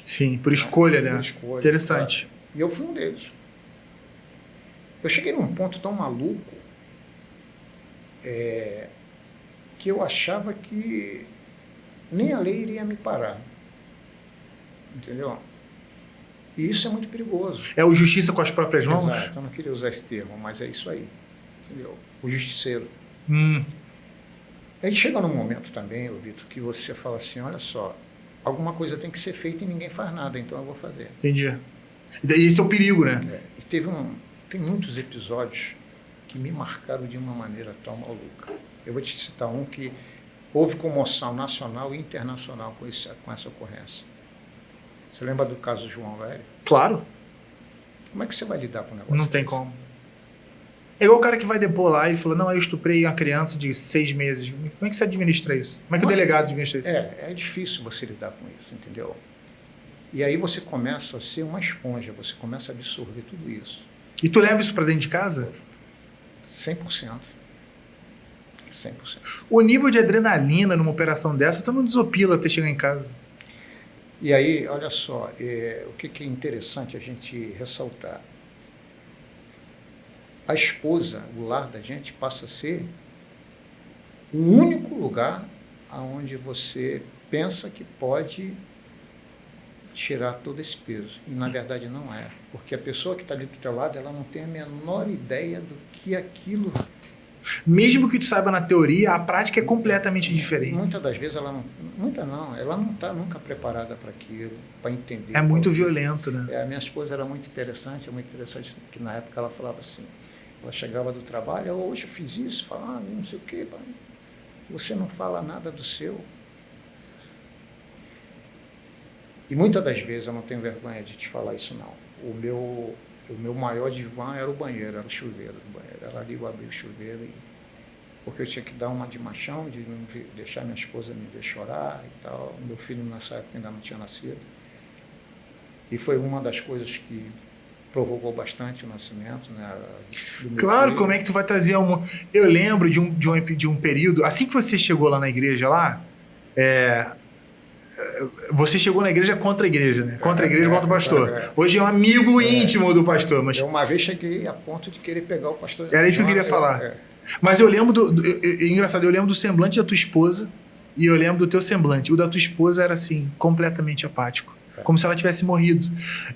Speaker 1: Sim, por escolha, né?
Speaker 2: Por escolha,
Speaker 1: interessante.
Speaker 2: Cara. E eu fui um deles. Eu cheguei num ponto tão maluco que eu achava que nem a lei iria me parar. Entendeu? E isso é muito perigoso.
Speaker 1: É o justiça com as próprias mãos?
Speaker 2: Exato, eu não queria usar esse termo, mas é isso aí. Entendeu? O justiceiro. Aí chega num momento também, Vitor, que você fala assim, olha só, alguma coisa tem que ser feita e ninguém faz nada, então eu vou fazer.
Speaker 1: Entendi. E esse é o perigo, né?
Speaker 2: E tem muitos episódios que me marcaram de uma maneira tão maluca. Eu vou te citar um que houve comoção nacional e internacional com essa ocorrência. Você lembra do caso do João Velho?
Speaker 1: Claro.
Speaker 2: Como é que você vai lidar com o negócio?
Speaker 1: Não tem como. É igual o cara que vai depor lá e falou, não, eu estuprei uma criança de 6 meses. Como é que você administra isso? Como é que o delegado administra isso?
Speaker 2: É difícil você lidar com isso, entendeu? E aí você começa a ser uma esponja, você começa a absorver tudo isso.
Speaker 1: E tu leva isso para dentro de casa?
Speaker 2: 100%. 100%.
Speaker 1: O nível de adrenalina numa operação dessa, tu não desopila até chegar em casa.
Speaker 2: E aí, olha só, o que é interessante a gente ressaltar. A esposa, o lar da gente, passa a ser o único lugar onde você pensa que pode tirar todo esse peso. E, na verdade, não é. Porque a pessoa que está ali do teu lado, ela não tem a menor ideia do que aquilo...
Speaker 1: Mesmo que tu saiba na teoria, a prática é completamente diferente.
Speaker 2: Muitas das vezes ela não está nunca preparada para aquilo, para entender.
Speaker 1: É muito violento, né?
Speaker 2: A minha esposa era muito interessante que na época ela falava assim, ela chegava do trabalho, hoje eu fiz isso, falava, não sei o quê, você não fala nada do seu. E muitas das vezes eu não tenho vergonha de te falar isso não. O meu maior divã era o banheiro, era o chuveiro do banheiro. Era ali eu abri o chuveiro porque eu tinha que dar uma de machão, de não deixar minha esposa me ver chorar e tal. Meu filho nessa época ainda não tinha nascido. E foi uma das coisas que provocou bastante o nascimento, né? Do meu
Speaker 1: Claro,
Speaker 2: filho.
Speaker 1: como é que tu vai trazer uma... Eu lembro de um período, assim que você chegou lá na igreja lá, você chegou na igreja contra a igreja, né? Contra a igreja, contra o pastor. Hoje é um amigo íntimo do pastor, mas...
Speaker 2: Eu uma vez cheguei a ponto de querer pegar o pastor.
Speaker 1: Era isso que eu queria falar. Mas eu lembro engraçado, eu lembro do semblante da tua esposa e eu lembro do teu semblante. O da tua esposa era assim, completamente apático. Como se ela tivesse morrido.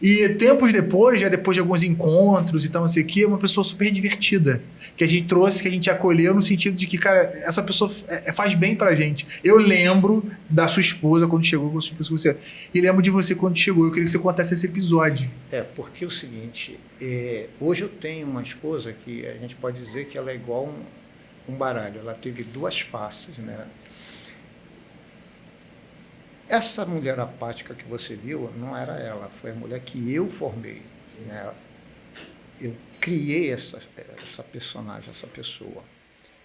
Speaker 1: E tempos depois, já depois de alguns encontros e tal, não sei o que, uma pessoa super divertida. Que a gente trouxe, que a gente acolheu no sentido de que, cara, essa pessoa faz bem pra gente. Eu lembro da sua esposa quando chegou, com você. E lembro de você quando chegou. Eu queria que você contasse esse episódio.
Speaker 2: Porque é o seguinte, hoje eu tenho uma esposa que a gente pode dizer que ela é igual um baralho. Ela teve duas faces, né? Essa mulher apática que você viu não era ela, foi a mulher que eu formei, né? Eu criei essa personagem, essa pessoa.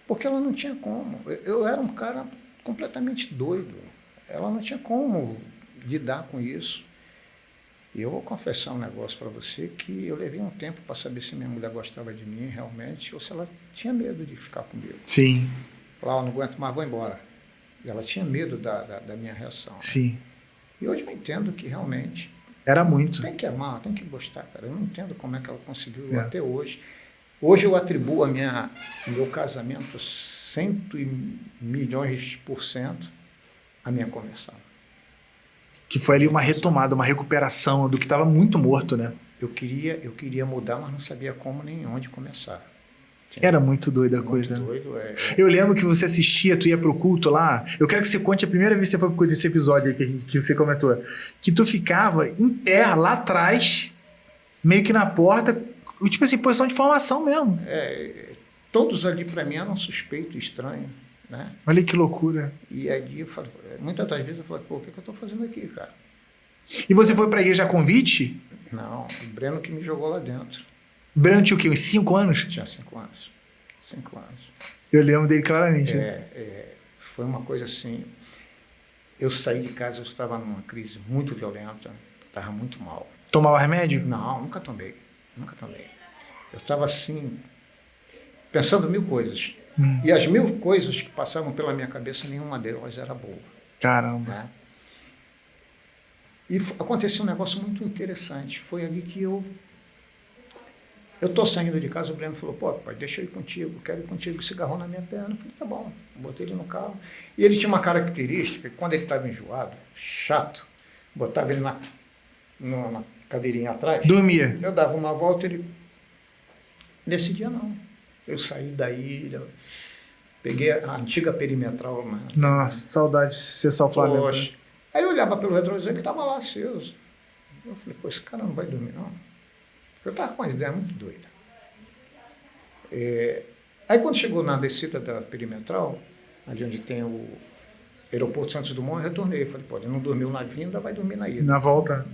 Speaker 2: Porque ela não tinha como. Eu era um cara completamente doido. Ela não tinha como lidar com isso. E eu vou confessar um negócio para você, que eu levei um tempo para saber se minha mulher gostava de mim realmente ou se ela tinha medo de ficar comigo.
Speaker 1: Sim.
Speaker 2: Falar, não aguento mais, vou embora. Ela tinha medo da minha reação.
Speaker 1: Sim.
Speaker 2: E hoje eu entendo que realmente...
Speaker 1: Era muito.
Speaker 2: Tem que amar, tem que gostar, cara. Eu não entendo como é que ela conseguiu até hoje. Hoje eu atribuo o meu casamento 100 milhões% à minha conversão.
Speaker 1: Que foi ali uma retomada, uma recuperação do que estava muito morto, né?
Speaker 2: Eu queria mudar, mas não sabia como nem onde começar.
Speaker 1: Era muito doida a coisa.
Speaker 2: Muito doido,
Speaker 1: Eu lembro que você assistia, tu ia pro culto lá. Eu quero que você conte a primeira vez que você foi pro culto desse episódio aí que você comentou. Que tu ficava em pé, lá atrás, meio que na porta, tipo assim, posição de formação mesmo.
Speaker 2: Todos ali para mim eram suspeitos, estranhos, né?
Speaker 1: Olha que loucura.
Speaker 2: E aí eu falei, muitas das vezes eu falei, pô, o que eu estou fazendo aqui, cara?
Speaker 1: E você foi pra igreja a convite?
Speaker 2: Não, o Breno que me jogou lá dentro.
Speaker 1: O Breno tinha o quê? Uns 5 anos?
Speaker 2: Tinha 5 anos. 5 anos.
Speaker 1: Eu lembro dele claramente.
Speaker 2: Foi uma coisa assim. Eu saí de casa, eu estava numa crise muito violenta, estava muito mal.
Speaker 1: Tomava remédio?
Speaker 2: Não, nunca tomei. Nunca tomei. Eu estava assim, pensando 1000 coisas. E as 1000 coisas que passavam pela minha cabeça, nenhuma delas era boa.
Speaker 1: Caramba.
Speaker 2: Né? E aconteceu um negócio muito interessante. Foi ali que eu estou saindo de casa, o Breno falou, pô, pai, deixa eu ir contigo, quero ir contigo, se agarrou na minha perna. Eu falei, tá bom, botei ele no carro. E ele tinha uma característica, que quando ele estava enjoado, chato, botava ele na cadeirinha atrás.
Speaker 1: Dormia.
Speaker 2: Eu dava uma volta, ele... Nesse dia, não. Eu saí daí, peguei a antiga perimetral.
Speaker 1: Nossa, saudade de ser Flamengo.
Speaker 2: Poxa. Aí eu olhava pelo retrovisor, ele estava lá aceso. Eu falei, pô, esse cara não vai dormir, não. Eu estava com uma ideia muito doida. Aí quando chegou na descida da perimetral, ali onde tem o aeroporto Santos Dumont, eu retornei. Eu falei, pô, ele não dormiu na vinda, vai dormir na ida.
Speaker 1: Na volta?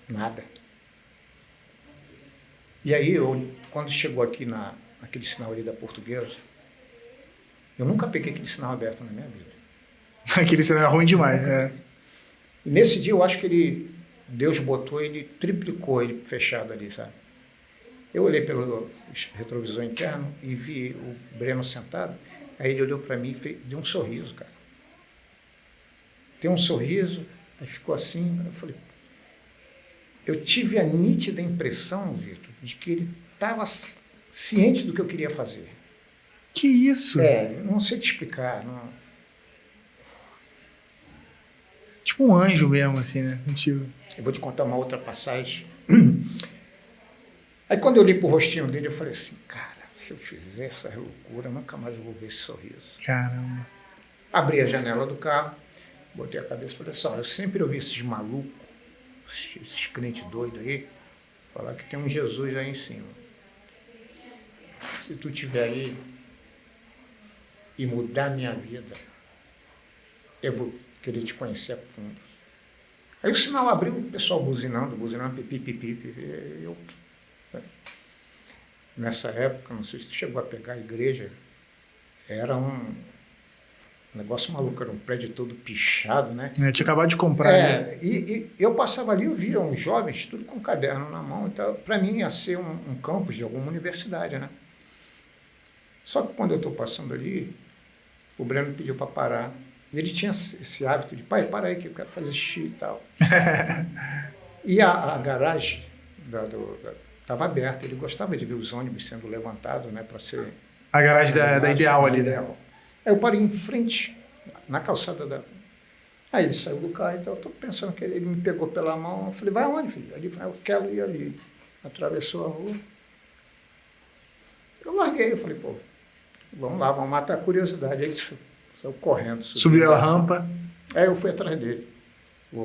Speaker 2: Nada. E aí, quando chegou aqui naquele sinal ali da Portuguesa, eu nunca peguei aquele sinal aberto na minha vida.
Speaker 1: Aquele sinal é ruim demais,
Speaker 2: E nesse dia eu acho que Deus botou ele, triplicou ele fechado ali, sabe? Eu olhei pelo retrovisor interno e vi o Breno sentado, aí ele olhou para mim e deu um sorriso, cara. Deu um sorriso, aí ficou assim, eu falei... Eu tive a nítida impressão, Vitor, de que ele estava ciente do que eu queria fazer.
Speaker 1: Que isso?
Speaker 2: Não sei te explicar, não...
Speaker 1: Tipo um anjo mesmo, assim, né? Contigo.
Speaker 2: Eu vou te contar uma outra passagem. Aí quando eu olhei pro rostinho dele, eu falei assim, cara, se eu fizer essa loucura, nunca mais eu vou ver esse sorriso.
Speaker 1: Caramba.
Speaker 2: Abri a janela do carro, botei a cabeça e falei assim, eu sempre ouvi esses malucos, esses crentes doidos aí, falar que tem um Jesus aí em cima. Se tu estiver aí e mudar minha vida, eu vou querer te conhecer a fundo. Aí o sinal abriu, o pessoal buzinando, pipi. Nessa época, não sei se tu chegou a pegar a igreja, Era um negócio maluco, era um prédio todo pichado, né?
Speaker 1: Tinha acabado de comprar. Né?
Speaker 2: E eu passava ali, eu via uns jovens, tudo com caderno na mão. Então, para mim, ia ser um campus de alguma universidade, né? Só que quando eu estou passando ali, o Breno pediu para parar. Ele tinha esse hábito de, pai, para aí que eu quero fazer xixi e tal. E a garagem estava aberta, ele gostava de ver os ônibus sendo levantados, né, para ser...
Speaker 1: A garagem da Ideal ali, né?
Speaker 2: Aí eu parei em frente, na calçada da... Aí ele saiu do carro, então eu estou pensando que ele me pegou pela mão, eu falei, vai aonde, filho? Ele falou, eu quero ir ali. Atravessou a rua. Eu larguei, eu falei, pô, vamos lá, vamos matar a curiosidade. Aí ele saiu correndo.
Speaker 1: Subiu a rampa.
Speaker 2: Aí eu fui atrás dele.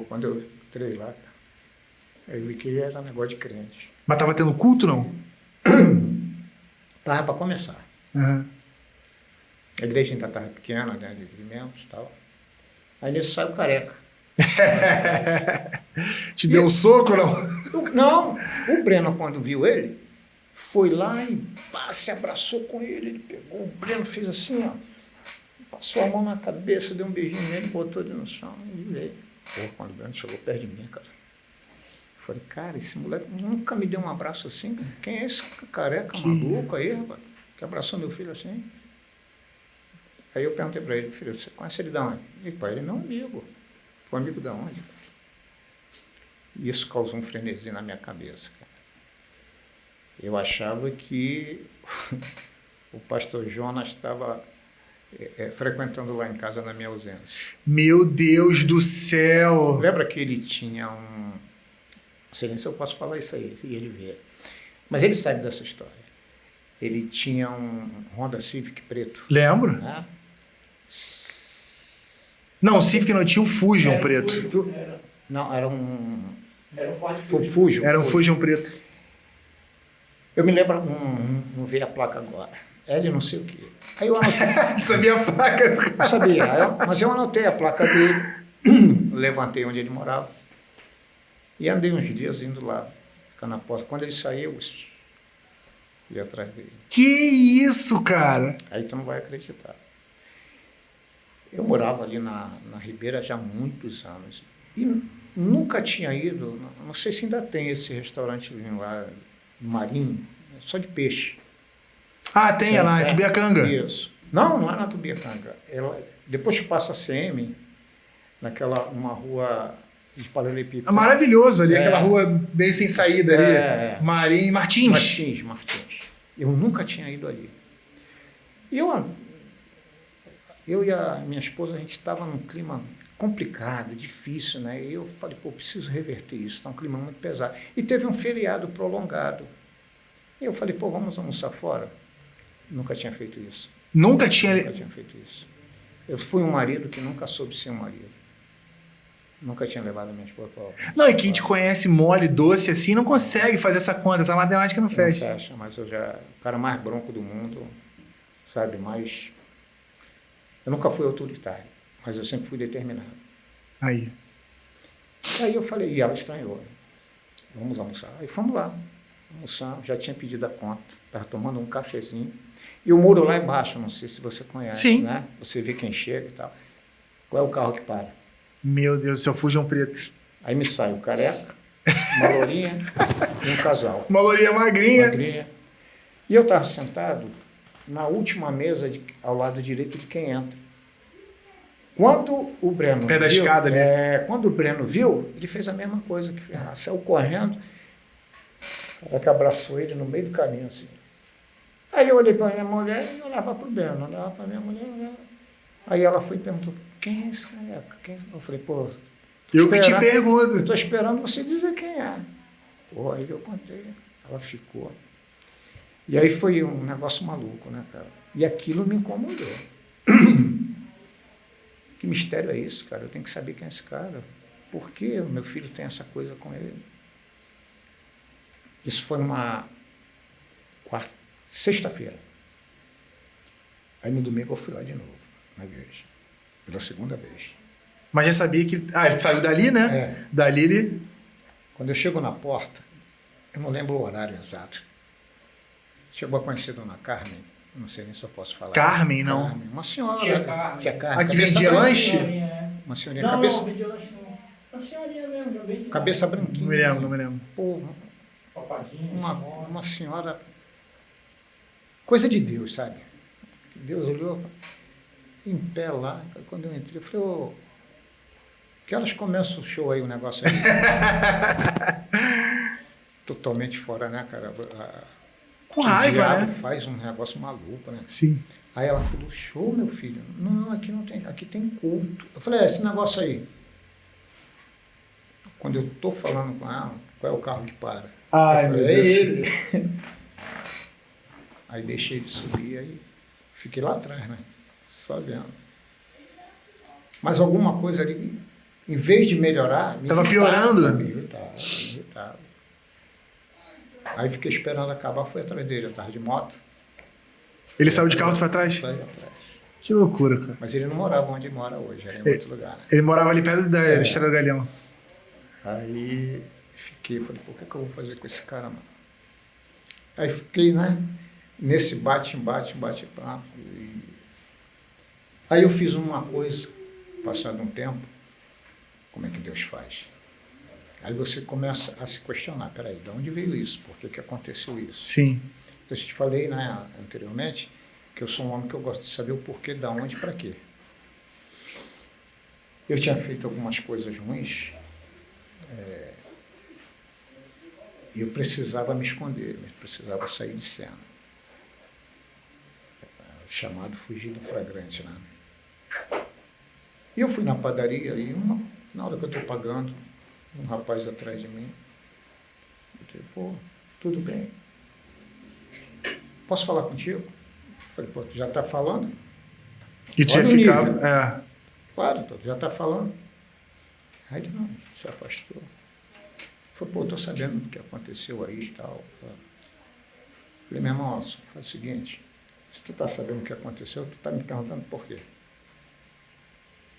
Speaker 2: Quando eu entrei lá, aí eu vi que era negócio de crente.
Speaker 1: Mas estava tendo culto, não?
Speaker 2: Estava para começar.
Speaker 1: Uhum.
Speaker 2: A igreja ainda estava pequena, né, de membros e tal. Aí nisso saiu careca.
Speaker 1: Te deu um soco, não?
Speaker 2: Não, o Breno, quando viu ele, foi lá e se abraçou com ele. Ele pegou, o Breno fez assim, ó, passou a mão na cabeça, deu um beijinho nele, botou ele no chão e veio. Pô, quando o Breno chegou perto de mim, cara, eu falei, cara, esse moleque nunca me deu um abraço assim. Quem é esse careca maluco aí, rapaz, que abraçou meu filho assim? Aí eu perguntei para ele, filho, você conhece ele de onde? Ele, pai, ele não é amigo. Foi amigo de onde? E isso causou um frenesi na minha cabeça, cara. Eu achava que o pastor Jonas estava frequentando lá em casa na minha ausência.
Speaker 1: Meu Deus do céu!
Speaker 2: Lembra que ele tinha um... Não sei nem se eu posso falar isso aí, se ele ver. Mas ele sabe dessa história. Ele tinha um Honda Civic preto.
Speaker 1: Lembro.
Speaker 2: Né?
Speaker 1: Não, o Civic não, tinha um Fusion preto.
Speaker 2: Não, era um...
Speaker 3: Era um Ford
Speaker 2: Fusion.
Speaker 1: Era um Fusion preto.
Speaker 2: Eu me lembro, não vi a placa agora. L não sei o quê. Aí eu anotei.
Speaker 1: Sabia a placa?
Speaker 2: Não sabia, mas eu anotei a placa dele, levantei onde ele morava e andei uns dias indo lá, ficar na porta. Quando ele saiu, eu ia atrás dele.
Speaker 1: Que isso, cara?
Speaker 2: Aí tu não vai acreditar. Eu morava ali na Ribeira já há muitos anos e nunca tinha ido, não sei se ainda tem esse restaurante lá, Marinho, só de peixe.
Speaker 1: Ah, tem lá, em Tubiacanga.
Speaker 2: Isso. Não é na Tubiacanga. Depois que passa a CM, uma rua de paralelepípedo.
Speaker 1: É maravilhoso ali, aquela rua meio sem saída ali. Marinho, Martins.
Speaker 2: Eu nunca tinha ido ali. E eu e a minha esposa, a gente estava num clima complicado, difícil, né? E eu falei, pô, preciso reverter isso, está um clima muito pesado. E teve um feriado prolongado. E eu falei, pô, vamos almoçar fora? Nunca tinha feito isso.
Speaker 1: Nunca tinha
Speaker 2: feito isso. Eu fui um marido que nunca soube ser um marido. Nunca tinha levado a minha esposa para almoçar.
Speaker 1: Não, e quem te conhece mole, doce assim, não consegue fazer essa conta, essa matemática não fecha.
Speaker 2: Não fecha, mas o cara mais bronco do mundo, sabe, mais... Eu nunca fui autoritário, mas eu sempre fui determinado.
Speaker 1: Aí
Speaker 2: eu falei, e ela estranhou. Vamos almoçar. Aí fomos lá, almoçar, já tinha pedido a conta, estava tomando um cafezinho. E o muro lá embaixo, não sei se você conhece,
Speaker 1: sim,
Speaker 2: né? Você vê quem chega e tal. Qual é o carro que para?
Speaker 1: Meu Deus, seu Fusion preto.
Speaker 2: Aí me sai o careca, uma lourinha e um casal.
Speaker 1: Uma lourinha magrinha.
Speaker 2: E eu estava sentado na última mesa ao lado direito de quem entra. Quando o Breno
Speaker 1: pé da escada ali.
Speaker 2: Quando o Breno viu, ele fez a mesma coisa que fez. Saiu correndo, o cara abraçou ele no meio do caminho, assim. Aí eu olhei para minha mulher e olhava para o Breno, olhava para minha mulher, olhava. Aí ela foi e perguntou, quem é esse careca? Eu falei, pô...
Speaker 1: Eu que te pergunto.
Speaker 2: Eu estou esperando você dizer quem é. Pô, aí eu contei, ela ficou. E aí foi um negócio maluco, né, cara? E aquilo me incomodou. Que mistério é isso, cara? Eu tenho que saber quem é esse cara. Por que o meu filho tem essa coisa com ele? Isso foi uma sexta-feira. Aí no domingo eu fui lá de novo, na igreja. Pela segunda vez.
Speaker 1: Mas já sabia que... ele saiu dali, né? Dali ele...
Speaker 2: Quando eu chego na porta, eu não lembro o horário exato. Chegou a conhecer Dona Carmen, Não sei nem se eu posso falar.
Speaker 1: Carmen, não.
Speaker 2: Carmen, uma senhora.
Speaker 3: Tia Carmen.
Speaker 2: Tia Carmen.
Speaker 1: Aqui
Speaker 2: cabeça
Speaker 1: vendia
Speaker 2: branca.
Speaker 1: lanche?
Speaker 2: Uma senhorinha,
Speaker 3: Não,
Speaker 2: cabeça,
Speaker 3: não, vendia lanche não. Uma senhorinha mesmo, já veio de
Speaker 2: cabeça
Speaker 1: Não
Speaker 2: branquinha.
Speaker 1: me lembro, não me lembro.
Speaker 2: Pô,
Speaker 3: papadinha,
Speaker 2: uma senhora. Coisa de Deus, sabe? Deus olhou em pé lá. Quando eu entrei, eu falei, ô, que horas começa o show aí, o negócio aí? Totalmente fora, né, cara?
Speaker 1: Com
Speaker 2: O
Speaker 1: raiva,
Speaker 2: diabo
Speaker 1: né?
Speaker 2: faz um negócio maluco, né?
Speaker 1: Sim.
Speaker 2: Aí ela falou, show, meu filho. Não, aqui não tem, aqui tem culto. Eu falei, esse negócio aí. Quando eu tô falando com ela, qual é o carro que para?
Speaker 1: Ai,
Speaker 2: eu
Speaker 1: meu
Speaker 2: falei, é
Speaker 1: Deus.
Speaker 2: ele. Aí deixei ele subir, aí fiquei lá atrás, né? Só vendo. Mas alguma coisa ali, em vez de melhorar... me
Speaker 1: Tava
Speaker 2: irritava,
Speaker 1: piorando?
Speaker 2: Me irritava. Aí fiquei esperando acabar, fui atrás dele, eu tava de moto.
Speaker 1: Ele saiu de carro, tu foi atrás?
Speaker 2: Saí atrás.
Speaker 1: Que loucura, cara.
Speaker 2: Mas ele não morava onde mora hoje, era em outro lugar. Né?
Speaker 1: Ele morava ali perto da Estrada do Galeão.
Speaker 2: Aí fiquei, falei, pô, o que eu vou fazer com esse cara, mano? Aí fiquei, né, nesse bate-papo. Aí eu fiz uma coisa, passado um tempo, como é que Deus faz? Aí você começa a se questionar, peraí, de onde veio isso? Por que aconteceu isso?
Speaker 1: Sim.
Speaker 2: Eu te falei, né, anteriormente, que eu sou um homem que eu gosto de saber o porquê, da onde e para quê. Eu tinha feito algumas coisas ruins, e eu precisava me esconder, eu precisava sair de cena. Chamado fugir do flagrante, né? E eu fui na padaria e na hora que eu estou pagando, um rapaz atrás de mim, eu falei, pô, tudo bem? Posso falar contigo? Eu falei, pô, tu já está falando?
Speaker 1: E tinha
Speaker 2: Olha o
Speaker 1: ficado.
Speaker 2: nível.
Speaker 1: É.
Speaker 2: Claro, tu já está falando. Aí ele não, se afastou. Eu falei, pô, estou sabendo do que aconteceu aí e tal. Eu falei, meu irmão, faz o seguinte, se tu está sabendo o que aconteceu, tu está me perguntando por quê?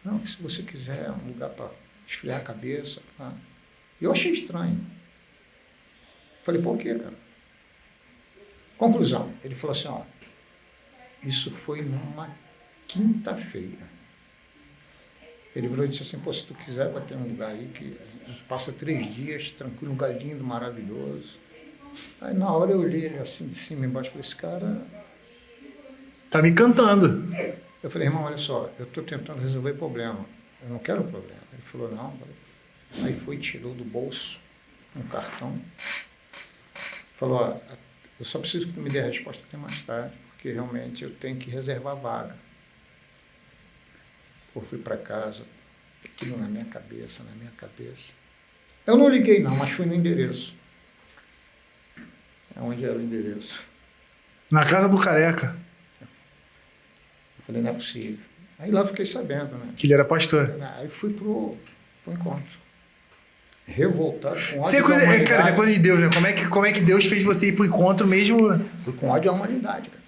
Speaker 2: Não, se você quiser um lugar para esfriar a cabeça. Tá? Eu achei estranho. Falei, por quê, cara? Conclusão, ele falou assim, ó, isso foi numa quinta-feira. Ele virou e disse assim, pô, se tu quiser, vai ter um lugar aí que a gente passa 3 dias tranquilo, um lugar lindo, maravilhoso. Aí na hora eu olhei ele assim de cima e embaixo, falei, esse cara...
Speaker 1: Tá me cantando.
Speaker 2: Eu falei, irmão, olha só, eu estou tentando resolver problema, eu não quero problema. Ele falou, não. Aí foi, tirou do bolso um cartão, falou, ó, eu só preciso que tu me dê a resposta até mais tarde, porque realmente eu tenho que reservar vaga. Eu fui para casa, aquilo na minha cabeça. Eu não liguei não, mas fui no endereço. Onde era o endereço?
Speaker 1: Na casa do Careca.
Speaker 2: Eu falei, não é possível. Aí lá eu fiquei sabendo, né?
Speaker 1: Que ele era pastor.
Speaker 2: Aí fui pro encontro. Revoltado, com ódio
Speaker 1: Isso é
Speaker 2: da
Speaker 1: coisa,
Speaker 2: humanidade.
Speaker 1: cara, isso é coisa de Deus, né? Como é que Deus fez você ir pro encontro mesmo?
Speaker 2: Fui com ódio à humanidade, cara.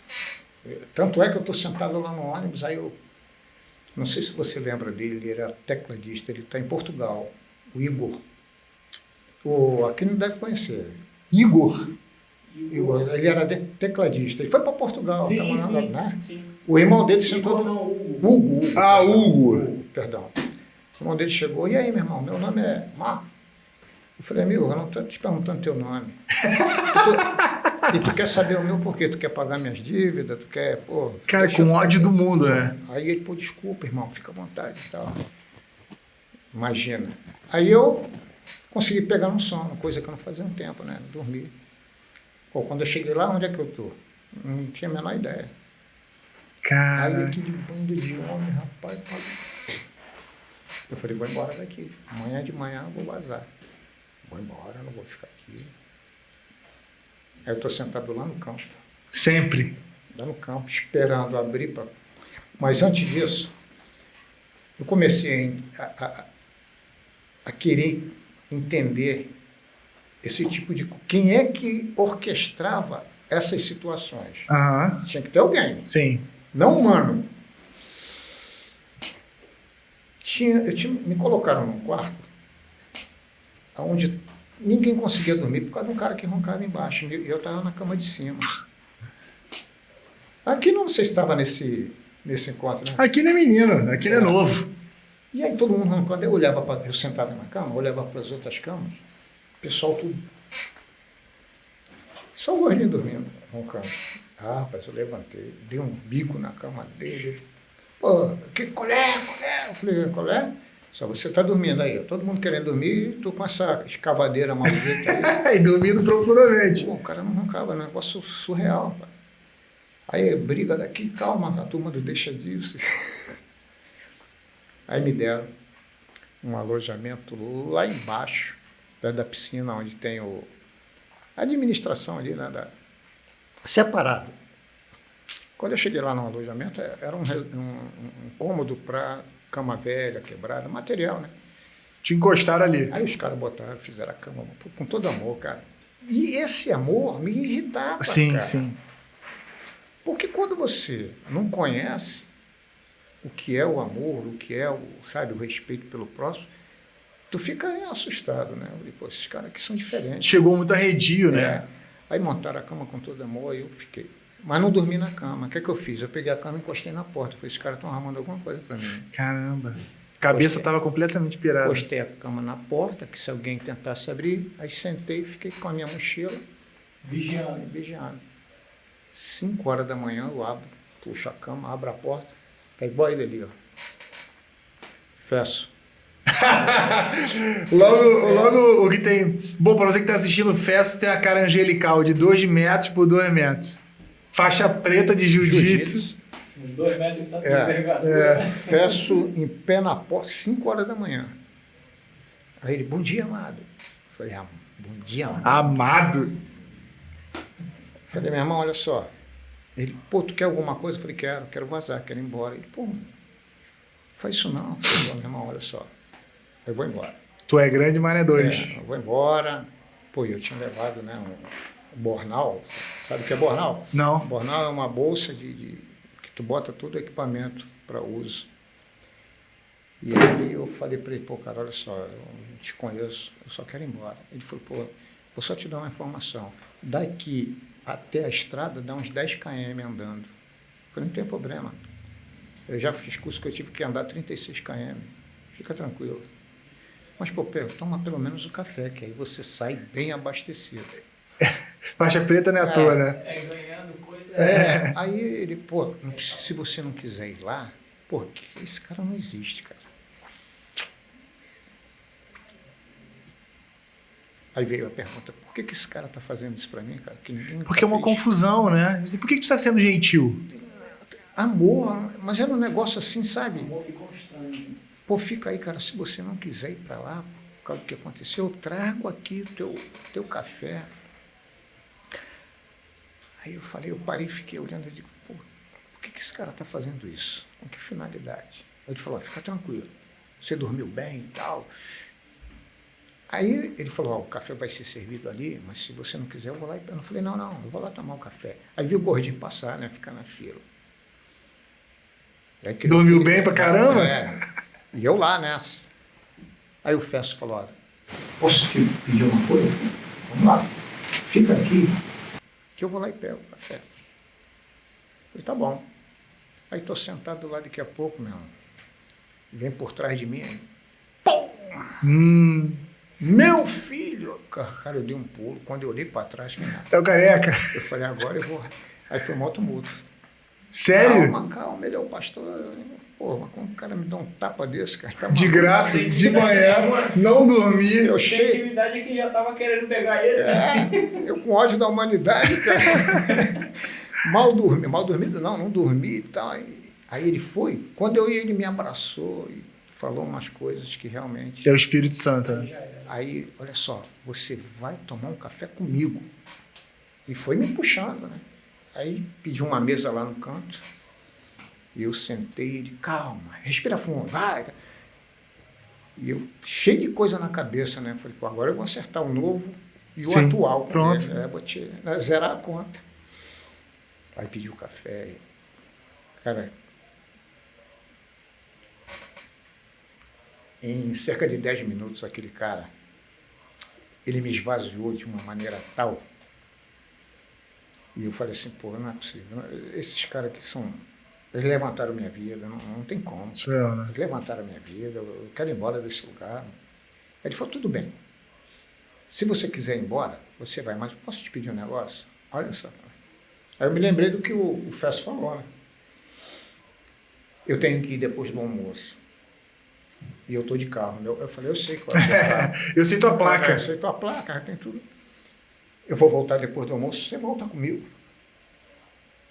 Speaker 2: Tanto é que eu estou sentado lá no ônibus, aí eu... Não sei se você lembra dele, ele era tecladista, ele está em Portugal, o Igor. Aqui não deve conhecer.
Speaker 1: Igor.
Speaker 2: Igor, ele era tecladista, ele foi para Portugal,
Speaker 3: Sim,
Speaker 2: tá morando,
Speaker 3: sim,
Speaker 2: né?
Speaker 3: sim.
Speaker 2: O irmão dele sentou...
Speaker 3: Igor, não, Hugo.
Speaker 2: Hugo.
Speaker 1: Ah, Hugo.
Speaker 2: Perdão. O irmão dele chegou, e aí, meu irmão, meu nome é Marco. Eu falei, amigo, eu não estou te perguntando teu nome. E tu quer saber o meu porquê? Tu quer pagar minhas dívidas? Tu quer, pô...
Speaker 1: Cara, com ódio do mundo, né?
Speaker 2: Aí ele, pô, desculpa, irmão, fica à vontade e tal. Imagina. Aí eu consegui pegar no sono, coisa que eu não fazia há um tempo, né? Dormir. Pô, quando eu cheguei lá, onde é que eu tô? Não tinha a menor ideia.
Speaker 1: Cara.
Speaker 2: Aí aquele bando de homem, rapaz... Eu falei, vou embora daqui. Amanhã de manhã eu vou vazar. Vou embora, não vou ficar aqui. Aí eu estou sentado lá no campo.
Speaker 1: Sempre.
Speaker 2: Lá no campo, esperando abrir para... Mas antes disso, eu comecei a querer entender esse tipo de... Quem é que orquestrava essas situações?
Speaker 1: Aham.
Speaker 2: Tinha que ter alguém,
Speaker 1: Sim.
Speaker 2: não humano. Me colocaram num quarto onde ninguém conseguia dormir por causa de um cara que roncava embaixo. E eu estava na cama de cima. Aqui não, você estava nesse encontro, né?
Speaker 1: Aqui não é menino, aqui não é novo.
Speaker 2: E aí todo mundo roncando. Eu sentava na cama, olhava para as outras camas, o pessoal tudo. Só o gordinho dormindo, roncando. Ah, rapaz, eu levantei, dei um bico na cama dele. Pô, colher? Eu falei, colher? Só você está dormindo aí. Todo mundo querendo dormir e tu com essa escavadeira maldita aí.
Speaker 1: E dormindo profundamente.
Speaker 2: Pô, o cara não roncava, é um negócio surreal, rapaz. Aí, briga daqui, calma, a turma não deixa disso. Aí me deram um alojamento lá embaixo, perto da piscina, onde tem a administração ali, né, separado. Quando eu cheguei lá no alojamento, era um cômodo para cama velha, quebrada, material, né?
Speaker 1: Te encostaram ali.
Speaker 2: Aí os caras botaram, fizeram a cama com todo amor, cara. E esse amor me irritava,
Speaker 1: Sim,
Speaker 2: cara.
Speaker 1: sim.
Speaker 2: Porque quando você não conhece o que é o amor, o que é sabe, o respeito pelo próximo, tu fica assustado, né? Eu falei, pô, esses caras aqui são diferentes.
Speaker 1: Chegou muito arredio, né?
Speaker 2: Aí montaram a cama com todo amor, aí eu fiquei. Mas não dormi na cama. O que é que eu fiz? Eu peguei a cama e encostei na porta. Eu falei, esses caras estão armando alguma coisa para mim.
Speaker 1: Caramba. A cabeça estava completamente pirada.
Speaker 2: Encostei a cama na porta, que se alguém tentasse abrir, aí sentei e fiquei com a minha mochila. Vigiando. 5 horas da manhã eu abro, puxo a cama, abro a porta, tá igual ele ali, ó. Fesso.
Speaker 1: logo o que tem... Bom, para você que está assistindo, Fesso tem a cara angelical de 2 metros por 2 metros. Faixa preta de jiu-jitsu.
Speaker 3: Uns 2 metros tá tudo envergadura.
Speaker 2: Fesso em pé na porta, 5 horas da manhã. Aí ele, bom dia, amado. Eu falei, bom dia, amado.
Speaker 1: Amado?
Speaker 2: Falei, meu irmão, olha só. Ele, pô, tu quer alguma coisa? Eu falei, quero vazar, quero ir embora. Ele, pô, faz isso não. Eu falei, meu irmão, olha só. Eu vou embora.
Speaker 1: Tu é grande, mas é 2.
Speaker 2: Eu vou embora. Pô, eu tinha levado, né, um bornal. Sabe o que é bornal?
Speaker 1: Não.
Speaker 2: Bornal é uma bolsa que tu bota todo o equipamento para uso. E aí eu falei para ele, pô, cara, olha só, eu não te conheço, eu só quero ir embora. Ele falou, pô, vou só te dar uma informação. Daqui até a estrada dá uns 10 km andando. Eu falei, não tem problema. Eu já fiz curso que eu tive que andar 36 km. Fica tranquilo. Mas, pô, toma pelo menos o café, que aí você sai bem abastecido.
Speaker 1: Faixa preta não é à toa, né?
Speaker 3: Ganhando coisa.
Speaker 2: Aí ele, pô, se você não quiser ir lá, pô, esse cara não existe, cara. Aí veio a pergunta, por que esse cara está fazendo isso para mim, cara? Que ninguém nunca
Speaker 1: Porque é uma
Speaker 2: fez.
Speaker 1: confusão, né? Por que tu está sendo gentil?
Speaker 2: Amor, mas era um negócio assim, sabe?
Speaker 3: Amor que constrange.
Speaker 2: Pô, fica aí, cara, se você não quiser ir para lá, por causa do que aconteceu, eu trago aqui o teu café. Aí eu parei e fiquei olhando e digo, pô, por que esse cara está fazendo isso? Com que finalidade? Aí ele falou, fica tranquilo, você dormiu bem e tal. Aí ele falou, o café vai ser servido ali, mas se você não quiser, eu vou lá. Eu falei, não, eu vou lá tomar o café. Aí vi o gordinho passar, né, ficar na fila.
Speaker 1: Dormiu bem pra caramba?
Speaker 2: E eu lá nessa. Aí o Fesso falou, olha, posso te pedir uma coisa? Vamos lá, fica aqui, que eu vou lá e pego o café. Eu falei, tá bom. Aí estou sentado lá daqui a pouco, meu irmão. Vem por trás de mim, aí, pum! Meu filho! Cara, eu dei um pulo. Quando eu olhei para trás,
Speaker 1: é o careca.
Speaker 2: Eu falei, agora eu vou. Aí foi um tumulto.
Speaker 1: Sério?
Speaker 2: Calma, ele é o pastor. Pô, mas como o cara me dá um tapa desse, cara? Tá
Speaker 1: de graça, de manhã, não dormir.
Speaker 2: Eu
Speaker 3: cheio. A intimidade é que já tava querendo pegar ele.
Speaker 2: Eu com ódio da humanidade, cara. Mal dormido não dormi e tal. Aí ele foi. Quando eu ia, ele me abraçou e falou umas coisas que realmente...
Speaker 1: É o Espírito Santo, né?
Speaker 2: Aí, olha só, você vai tomar um café comigo. E foi me puxando, né? Aí pediu uma mesa lá no canto. E eu sentei, ele, calma, respira fundo, vai. E eu, cheio de coisa na cabeça, né? Falei, pô, agora eu vou acertar o novo e o atual.
Speaker 1: Pronto.
Speaker 2: Ele, vou zerar a conta. Aí pediu café. Cara, em cerca de 10 minutos, aquele cara, ele me esvaziou de uma maneira tal E eu falei assim, pô, não é possível. Esses caras aqui são... Eles levantaram minha vida, não tem como.
Speaker 1: Né?
Speaker 2: Eles levantaram minha vida, eu quero ir embora desse lugar. Ele falou, tudo bem. Se você quiser ir embora, você vai, mas posso te pedir um negócio? Olha só. Aí eu me lembrei do que o Festo falou, né? Eu tenho que ir depois do almoço. E eu tô de carro. Eu falei, eu sei qual é o seu carro.
Speaker 1: Eu sei tua placa.
Speaker 2: Eu sei tua placa, tem tudo. Eu vou voltar depois do almoço, você volta comigo.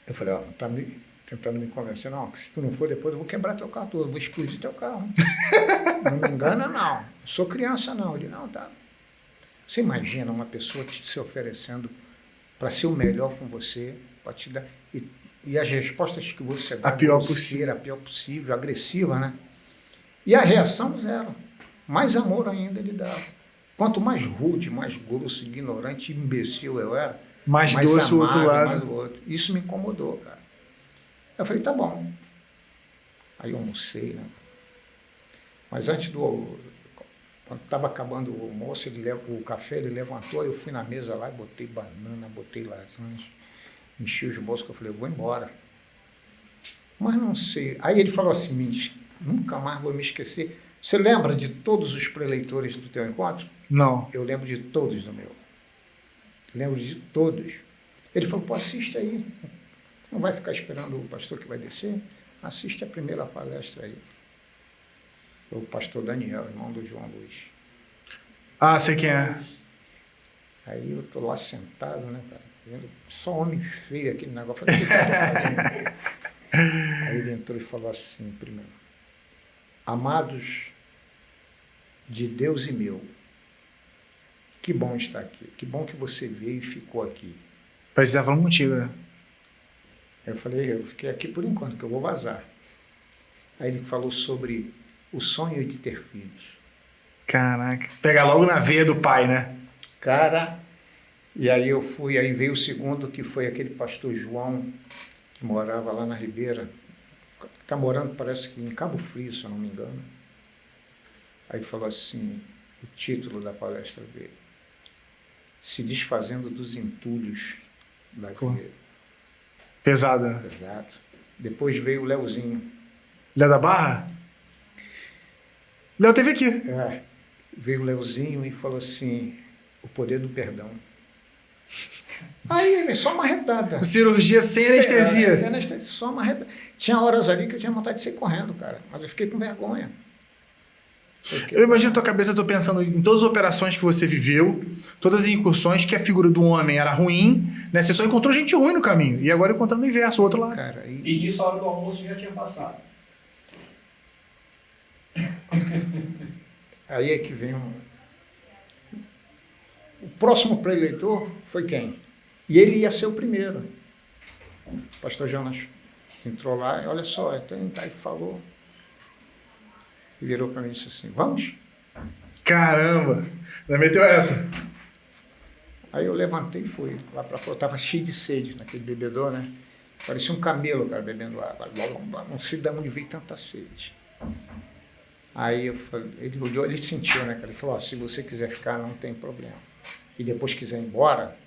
Speaker 2: Eu falei, ó, tá tentando me convencer. Não, se tu não for depois, eu vou quebrar teu carro todo, eu vou explodir teu carro. Não me engana, não. Eu sou criança, não. Ele, não, tá. Você imagina uma pessoa se oferecendo para ser o melhor com você, para te dar... E as respostas que você dá...
Speaker 1: A pior possível.
Speaker 2: A pior possível, agressiva, né? E a reação zero. Mais amor ainda ele dava. Quanto mais rude, mais grosso, ignorante, imbecil eu era,
Speaker 1: mais doce o outro lado.
Speaker 2: Mais o outro. Isso me incomodou, cara. Eu falei, tá bom. Aí eu almocei, né? Mas antes quando estava acabando o almoço, o café, ele levantou, eu fui na mesa lá e botei banana, botei laranja, enchi os bolsos, que eu falei, eu vou embora. Mas não sei. Aí ele falou assim, nunca mais vou me esquecer. Você lembra de todos os preleitores do teu encontro?
Speaker 1: Não.
Speaker 2: Eu lembro de todos do meu. Lembro de todos. Ele falou, pô, assiste aí. Não vai ficar esperando o pastor que vai descer? Assiste a primeira palestra aí. Foi o pastor Daniel, irmão do João Luiz.
Speaker 1: Ah, sei quem é.
Speaker 2: Aí eu tô lá sentado, né, cara? Vendo só homem feio, aquele negócio. Falei, o que eu tô fazendo? Aí ele entrou e falou assim, primeiro. Amados de Deus e meu, que bom estar aqui. Que bom que você veio e ficou aqui.
Speaker 1: Parece que tá falando contigo, né?
Speaker 2: Eu falei, eu fiquei aqui por enquanto, que eu vou vazar. Aí ele falou sobre o sonho de ter filhos.
Speaker 1: Caraca. Pega logo na veia do pai, né?
Speaker 2: Cara, e aí eu fui, aí veio o segundo, que foi aquele pastor João, que morava lá na Ribeira. Está morando, parece que em Cabo Frio, se eu não me engano. Aí falou assim, o título da palestra dele, Se Desfazendo dos Entulhos da Vida.
Speaker 1: Pesado, né?
Speaker 2: Exato. Depois veio o Leozinho.
Speaker 1: Léo da Barra? Léo teve aqui.
Speaker 2: É, veio o Leozinho e falou assim, o poder do perdão. Aí, só uma retada.
Speaker 1: Cirurgia sem anestesia.
Speaker 2: Sem anestesia, só uma retada. Tinha horas ali que eu tinha vontade de sair correndo, cara. Mas eu fiquei com vergonha.
Speaker 1: Eu imagino a tua cabeça, eu tô pensando em todas as operações que você viveu, todas as incursões, que a figura do homem era ruim, né? Você só encontrou gente ruim no caminho. E agora encontrando o inverso, o outro lado.
Speaker 2: Cara,
Speaker 3: E isso a hora do almoço já tinha passado.
Speaker 2: Aí é que vem O próximo preleitor foi quem? E ele ia ser o primeiro. O pastor Jonas entrou lá e olha só, aí falou. E virou para mim e disse assim, vamos?
Speaker 1: Caramba! Ainda meteu essa?
Speaker 2: Aí eu levantei e fui lá para fora. Eu estava cheio de sede naquele bebedor, né? Parecia um camelo, cara, bebendo água. Não sei de onde veio tanta sede. Aí eu falei, ele olhou, ele sentiu, né, cara? Ele falou, se você quiser ficar, não tem problema. E depois quiser ir embora,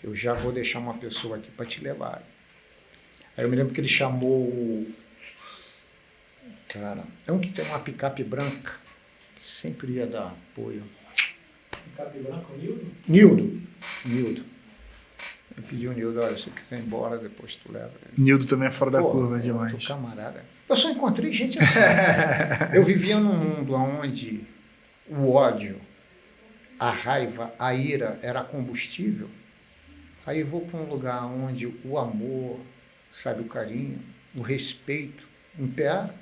Speaker 2: eu já vou deixar uma pessoa aqui para te levar. Aí eu me lembro que ele chamou cara, é um que tem uma picape branca, que sempre ia dar apoio.
Speaker 3: Picape branca, o Nildo?
Speaker 2: Nildo. Eu pedi ao Nildo, olha, se você quiser ir embora, depois tu leva.
Speaker 1: Nildo também é fora da curva demais.
Speaker 2: Outro camarada. Eu só encontrei gente assim. Eu vivia num mundo onde o ódio, a raiva, a ira era combustível. Aí eu vou para um lugar onde o amor, sabe, o carinho, o respeito impera.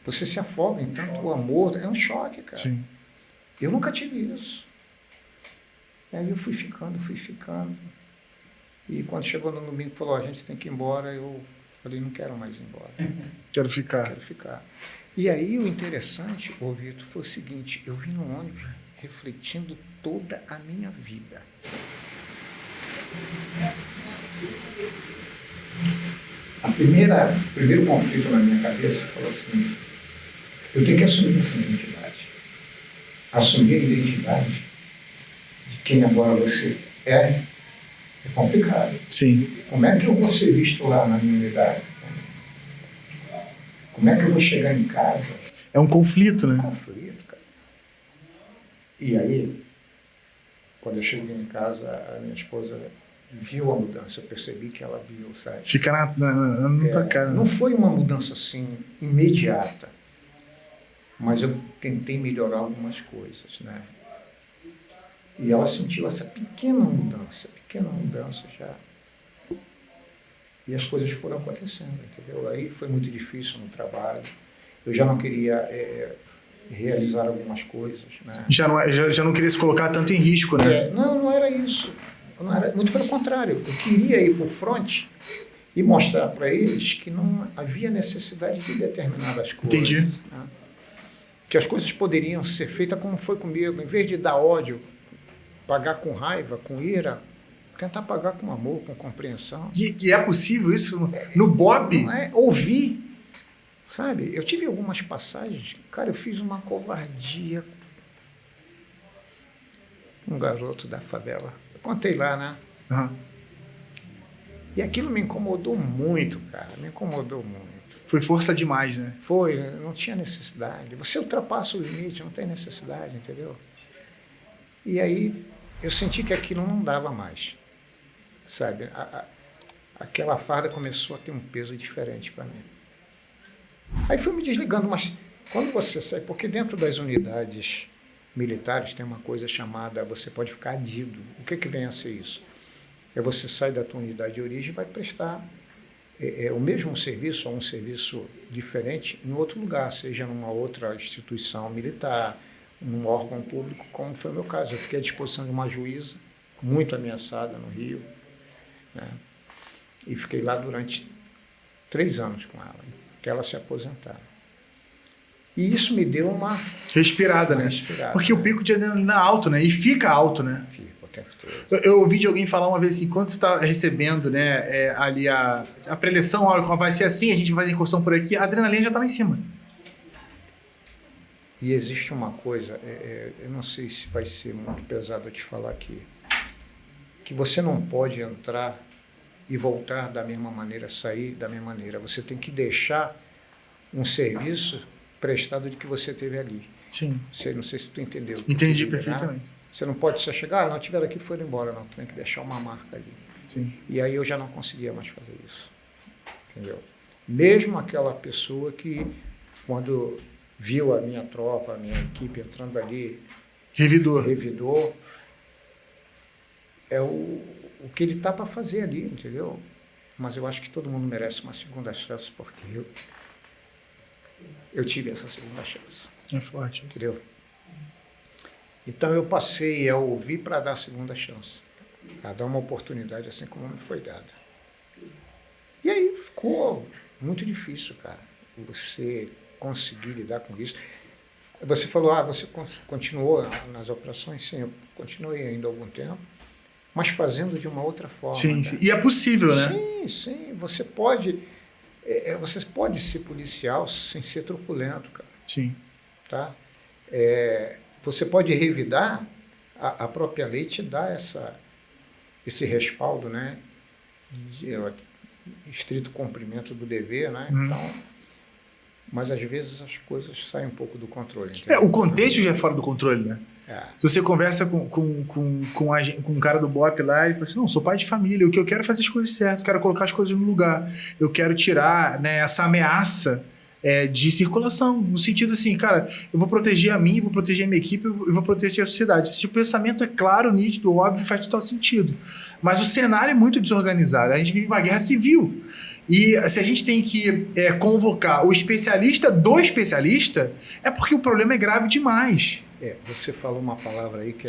Speaker 2: Você se afoga em tanto o amor, é um choque, cara.
Speaker 1: Sim.
Speaker 2: Eu nunca tive isso. E aí eu fui ficando. E quando chegou no domingo, falou, a gente tem que ir embora, eu falei, não quero mais ir embora.
Speaker 1: Quero ficar.
Speaker 2: E aí o interessante, Vitor, foi o seguinte, eu vim no ônibus refletindo toda a minha vida. O primeiro conflito na minha cabeça falou assim, eu tenho que assumir essa identidade. Assumir a identidade de quem agora você é É complicado.
Speaker 1: Sim.
Speaker 2: Como é que eu vou ser visto lá na minha unidade? Como é que eu vou chegar em casa?
Speaker 1: É um conflito, né?
Speaker 2: Conflito, cara. E aí, quando eu cheguei em casa, a minha esposa viu a mudança. Eu percebi que ela viu, sabe?
Speaker 1: Fica na tua cara.
Speaker 2: Não foi uma mudança assim imediata, mas eu tentei melhorar algumas coisas, né? E ela sentiu essa pequena mudança já. E as coisas foram acontecendo, entendeu? Aí foi muito difícil no trabalho. Eu já não queria realizar algumas coisas, né?
Speaker 1: Já não queria se colocar tanto em risco, né?
Speaker 2: Não era isso. Não era, muito pelo contrário. Eu queria ir para o front e mostrar para eles que não havia necessidade de determinadas coisas.
Speaker 1: Entendi.
Speaker 2: Né? Que as coisas poderiam ser feitas como foi comigo. Em vez de dar ódio, pagar com raiva, com ira, tentar pagar com amor, com compreensão.
Speaker 1: E é possível isso no BOP?
Speaker 2: Não é ouvir, sabe? Eu tive algumas passagens, cara, eu fiz uma covardia com um garoto da favela. Eu contei lá, né?
Speaker 1: Uhum.
Speaker 2: E aquilo me incomodou muito, cara, me incomodou muito.
Speaker 1: Foi força demais, né?
Speaker 2: Foi, não tinha necessidade. Você ultrapassa o limite, não tem necessidade, entendeu? E aí eu senti que aquilo não dava mais, sabe? Aquela farda começou a ter um peso diferente para mim. Aí fui me desligando, mas quando você sai, porque dentro das unidades militares tem uma coisa chamada, você pode ficar adido. O que vem a ser isso? É você sai da tua unidade de origem e vai prestar o mesmo serviço ou um serviço diferente em outro lugar, seja numa outra instituição militar, num órgão público, como foi o meu caso. Eu fiquei à disposição de uma juíza, muito ameaçada no Rio, né? E fiquei lá durante 3 anos com ela, até ela se aposentar. E isso me deu uma
Speaker 1: respirada, né?
Speaker 2: Respirada,
Speaker 1: porque o pico de adrenalina é alto, né? E fica alto, né?
Speaker 2: Fica o tempo todo.
Speaker 1: Eu ouvi de alguém falar uma vez assim, quando você está recebendo, né, ali a preleção, vai ser assim, a gente vai fazer incursão por aqui, a adrenalina já está lá em cima.
Speaker 2: E existe uma coisa, eu não sei se vai ser muito pesado eu te falar aqui, que você não pode entrar e voltar da mesma maneira, sair da mesma maneira. Você tem que deixar um serviço prestado de que você teve ali.
Speaker 1: Sim.
Speaker 2: Não sei se tu entendeu.
Speaker 1: Entendi perfeitamente.
Speaker 2: Né? Você não pode só chegar, não tiveram aqui e foram embora, não. Tu tem que deixar uma marca ali.
Speaker 1: Sim.
Speaker 2: E aí eu já não conseguia mais fazer isso. Entendeu? Mesmo aquela pessoa que, quando viu a minha tropa, a minha equipe entrando ali, revidor, é o que ele está para fazer ali, entendeu? Mas eu acho que todo mundo merece uma segunda chance, porque eu tive essa segunda chance.
Speaker 1: É forte.
Speaker 2: Entendeu? Então eu passei a ouvir para dar a segunda chance, a dar uma oportunidade assim como me foi dada. E aí ficou muito difícil, cara, você conseguir lidar com isso. Você falou, você continuou nas operações? Sim, eu continuei ainda há algum tempo, mas fazendo de uma outra forma.
Speaker 1: Sim, sim. E é possível, né?
Speaker 2: Sim. Você pode ser policial sem ser truculento, cara.
Speaker 1: Sim.
Speaker 2: Tá? Você pode revidar, a própria lei te dá esse respaldo, né? De estrito cumprimento do dever, né? Então, mas às vezes as coisas saem um pouco do controle.
Speaker 1: O contexto já é fora do controle, né? Se você conversa com um cara do BOP lá, ele fala assim, não, sou pai de família, o que eu quero é fazer as coisas certas, eu quero colocar as coisas no lugar, eu quero tirar, né, essa ameaça de circulação, no sentido assim, cara, eu vou proteger a mim, vou proteger a minha equipe, eu vou proteger a sociedade. Esse tipo de pensamento é claro, nítido, óbvio, faz total sentido. Mas o cenário é muito desorganizado, a gente vive uma guerra civil. E se a gente tem que convocar o especialista do especialista, é porque o problema é grave demais.
Speaker 2: Você falou uma palavra aí que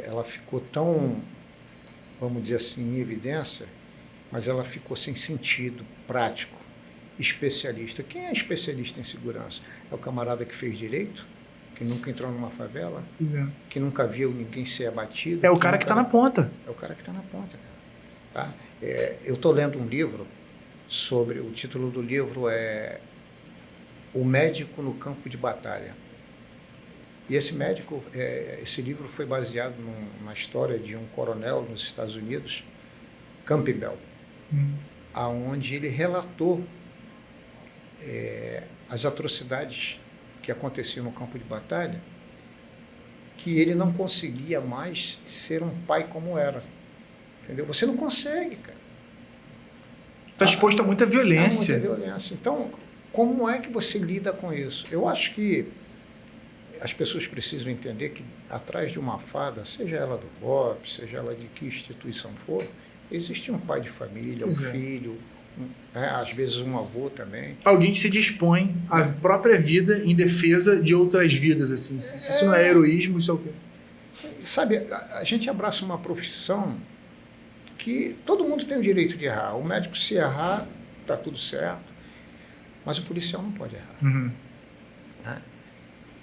Speaker 2: ela ficou tão, vamos dizer assim, em evidência, mas ela ficou sem sentido prático. Especialista. Quem é especialista em segurança? É o camarada que fez direito? Que nunca entrou numa favela? Que nunca viu ninguém ser abatido?
Speaker 1: É o cara que está na ponta.
Speaker 2: É o cara que está na ponta. Tá? Eu estou lendo um livro o título do livro é O Médico no Campo de Batalha. E esse livro foi baseado numa história de um coronel nos Estados Unidos Campbell, aonde ele relatou as atrocidades que aconteciam no campo de batalha, que ele não conseguia mais ser um pai como era. Entendeu? Você não consegue, cara.
Speaker 1: Está exposto a muita violência.
Speaker 2: Muita violência. Então, como é que você lida com isso? Eu acho que as pessoas precisam entender que atrás de uma fada, seja ela do BOP, seja ela de que instituição for, existe um pai de família, um filho, às vezes um avô também.
Speaker 1: Alguém que se dispõe à própria vida em defesa de outras vidas, assim. Se isso não é heroísmo, isso é o quê?
Speaker 2: Sabe, a gente abraça uma profissão que todo mundo tem o direito de errar. O médico, se errar, está tudo certo, mas o policial não pode errar.
Speaker 1: Uhum.
Speaker 2: Né?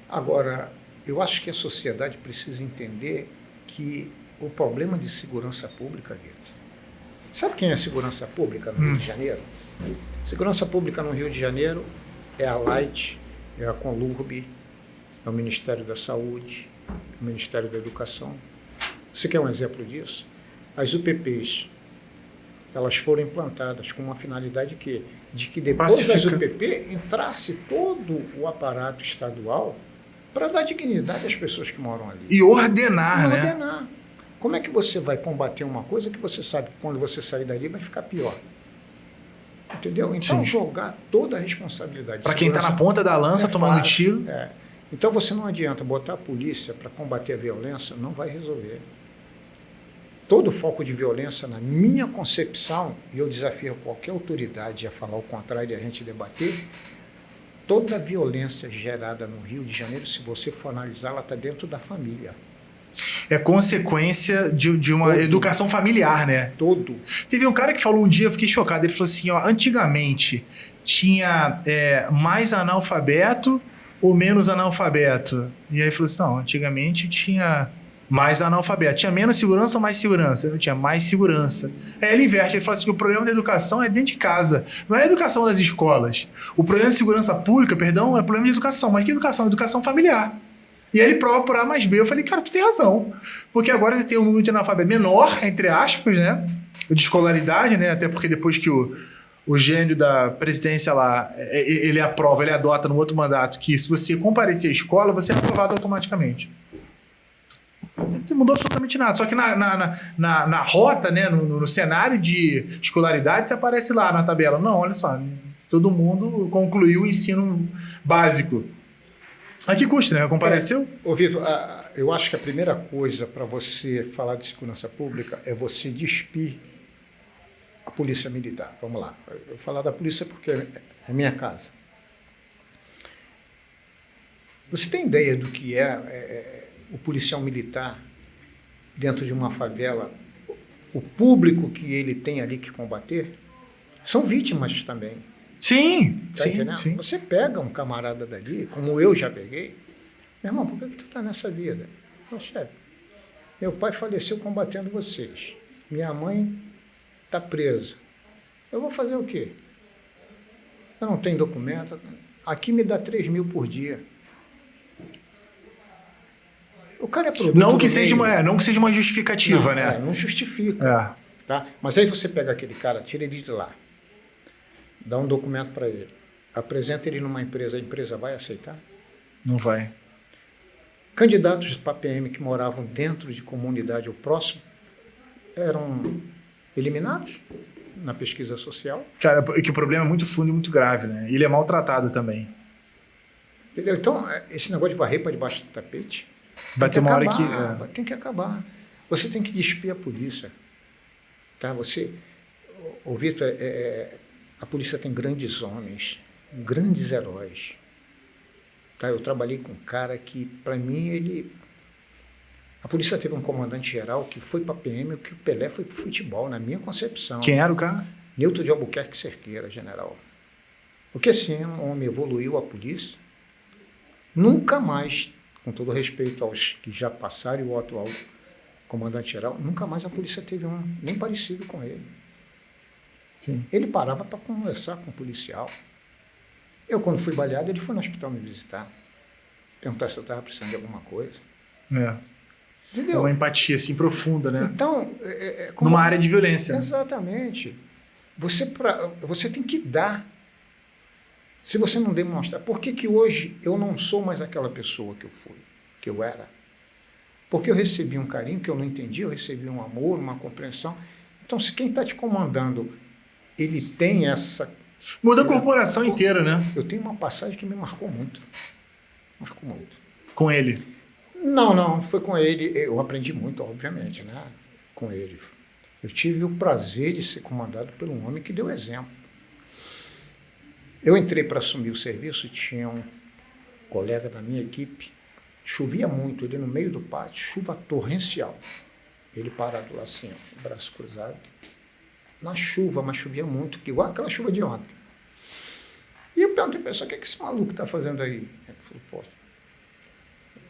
Speaker 2: Agora, eu acho que a sociedade precisa entender que o problema de segurança pública, Vitor, sabe quem é segurança pública no Rio de Janeiro? Segurança pública no Rio de Janeiro é a Light, é a Conlurb, é o Ministério da Saúde, é o Ministério da Educação. Você quer um exemplo disso? As UPPs, elas foram implantadas com uma finalidade de que depois das UPP entrasse todo o aparato estadual para dar dignidade às pessoas que moram ali.
Speaker 1: E ordenar, né?
Speaker 2: Ordenar. Como é que você vai combater uma coisa que você sabe que quando você sair dali vai ficar pior? Entendeu? Então, jogar toda a responsabilidade.
Speaker 1: Para quem está na ponta da lança, tomando tiro.
Speaker 2: Então, você não adianta botar a polícia para combater a violência, não vai resolver. Todo foco de violência, na minha concepção, e eu desafio qualquer autoridade a falar o contrário e a gente debater, toda a violência gerada no Rio de Janeiro, se você for analisar, ela está dentro da família.
Speaker 1: É consequência de uma educação familiar, né?
Speaker 2: Todo.
Speaker 1: Teve um cara que falou um dia, eu fiquei chocado, ele falou assim, ó, antigamente tinha mais analfabeto ou menos analfabeto? E aí ele falou assim, não, antigamente tinha mais analfabeto. Tinha menos segurança ou mais segurança? Eu tinha mais segurança. Aí ele inverte, ele fala assim que o problema da educação é dentro de casa, não é a educação das escolas. O problema de segurança pública, perdão, é problema de educação. Mas que educação? Educação familiar. E aí ele prova por A mais B. Eu falei, cara, tu tem razão. Porque agora você tem um número de analfabeto menor, entre aspas, né? De escolaridade, né? Até porque depois que o gênio da presidência lá, ele aprova, ele adota no outro mandato que se você comparecer à escola, você é aprovado automaticamente. Não mudou absolutamente nada. Só que na rota, né, no cenário de escolaridade, você aparece lá na tabela. Não, olha só, todo mundo concluiu o ensino básico. A que custa, né? Compareceu?
Speaker 2: Ô, Vitor, eu acho que a primeira coisa para você falar de segurança pública é você despir a polícia militar. Vamos lá. Eu vou falar da polícia porque é minha casa. Você tem ideia do que é o policial militar dentro de uma favela? O público que ele tem ali que combater são vítimas também.
Speaker 1: Sim,
Speaker 2: tá entendendo? Sim. Você pega um camarada dali, como eu já peguei, meu irmão, por que tu tá nessa vida? Eu falo, chefe, meu pai faleceu combatendo vocês. Minha mãe tá presa. Eu vou fazer o quê? Eu não tenho documento. Aqui me dá 3 mil por dia. O cara é produto
Speaker 1: não que seja uma justificativa,
Speaker 2: não,
Speaker 1: né?
Speaker 2: Não justifica. Tá? Mas aí você pega aquele cara, tira ele de lá, dá um documento para ele, apresenta ele numa empresa, a empresa vai aceitar?
Speaker 1: Não vai.
Speaker 2: Candidatos para PM que moravam dentro de comunidade ou próximo eram eliminados na pesquisa social.
Speaker 1: Cara, que o problema é muito fundo e muito grave, né? Ele é maltratado também.
Speaker 2: Entendeu? Então, esse negócio de varrer para debaixo do tapete
Speaker 1: vai ter uma hora que...
Speaker 2: Tem que acabar. Você tem que despir a polícia. Tá? Você... Ô, Vitor, a polícia tem grandes homens, grandes heróis. Tá? Eu trabalhei com um cara que, para mim, a polícia teve um comandante-geral que foi para PM, que o Pelé foi para futebol, na minha concepção.
Speaker 1: Quem era o cara?
Speaker 2: Newton de Albuquerque Cerqueira, general. Porque assim, um homem evoluiu a polícia, nunca mais, com todo respeito aos que já passaram e o atual comandante-geral, nunca mais a polícia teve um nem parecido com ele.
Speaker 1: Sim.
Speaker 2: Ele parava para conversar com o policial. Eu, quando fui baleado, ele foi no hospital me visitar, perguntar se eu estava precisando de alguma coisa. Entendeu?
Speaker 1: É uma empatia assim profunda, né?
Speaker 2: Então,
Speaker 1: numa área de violência.
Speaker 2: Exatamente. Você tem que dar. Se você não demonstrar, por que hoje eu não sou mais aquela pessoa que eu fui, que eu era? Porque eu recebi um carinho que eu não entendi, eu recebi um amor, uma compreensão. Então, se quem está te comandando, ele tem essa...
Speaker 1: Muda a corporação inteira, né?
Speaker 2: Eu tenho uma passagem que me marcou muito. Marcou muito.
Speaker 1: Com ele?
Speaker 2: Não, foi com ele. Eu aprendi muito, obviamente, né? Com ele. Eu tive o prazer de ser comandado por um homem que deu exemplo. Eu entrei para assumir o serviço, tinha um colega da minha equipe, chovia muito, ele no meio do pátio, chuva torrencial. Ele parado lá assim, ó, braço cruzado, na chuva, mas chovia muito, igual aquela chuva de ontem. E eu perguntei para ele, o que esse maluco está fazendo aí? Ele falou, pô,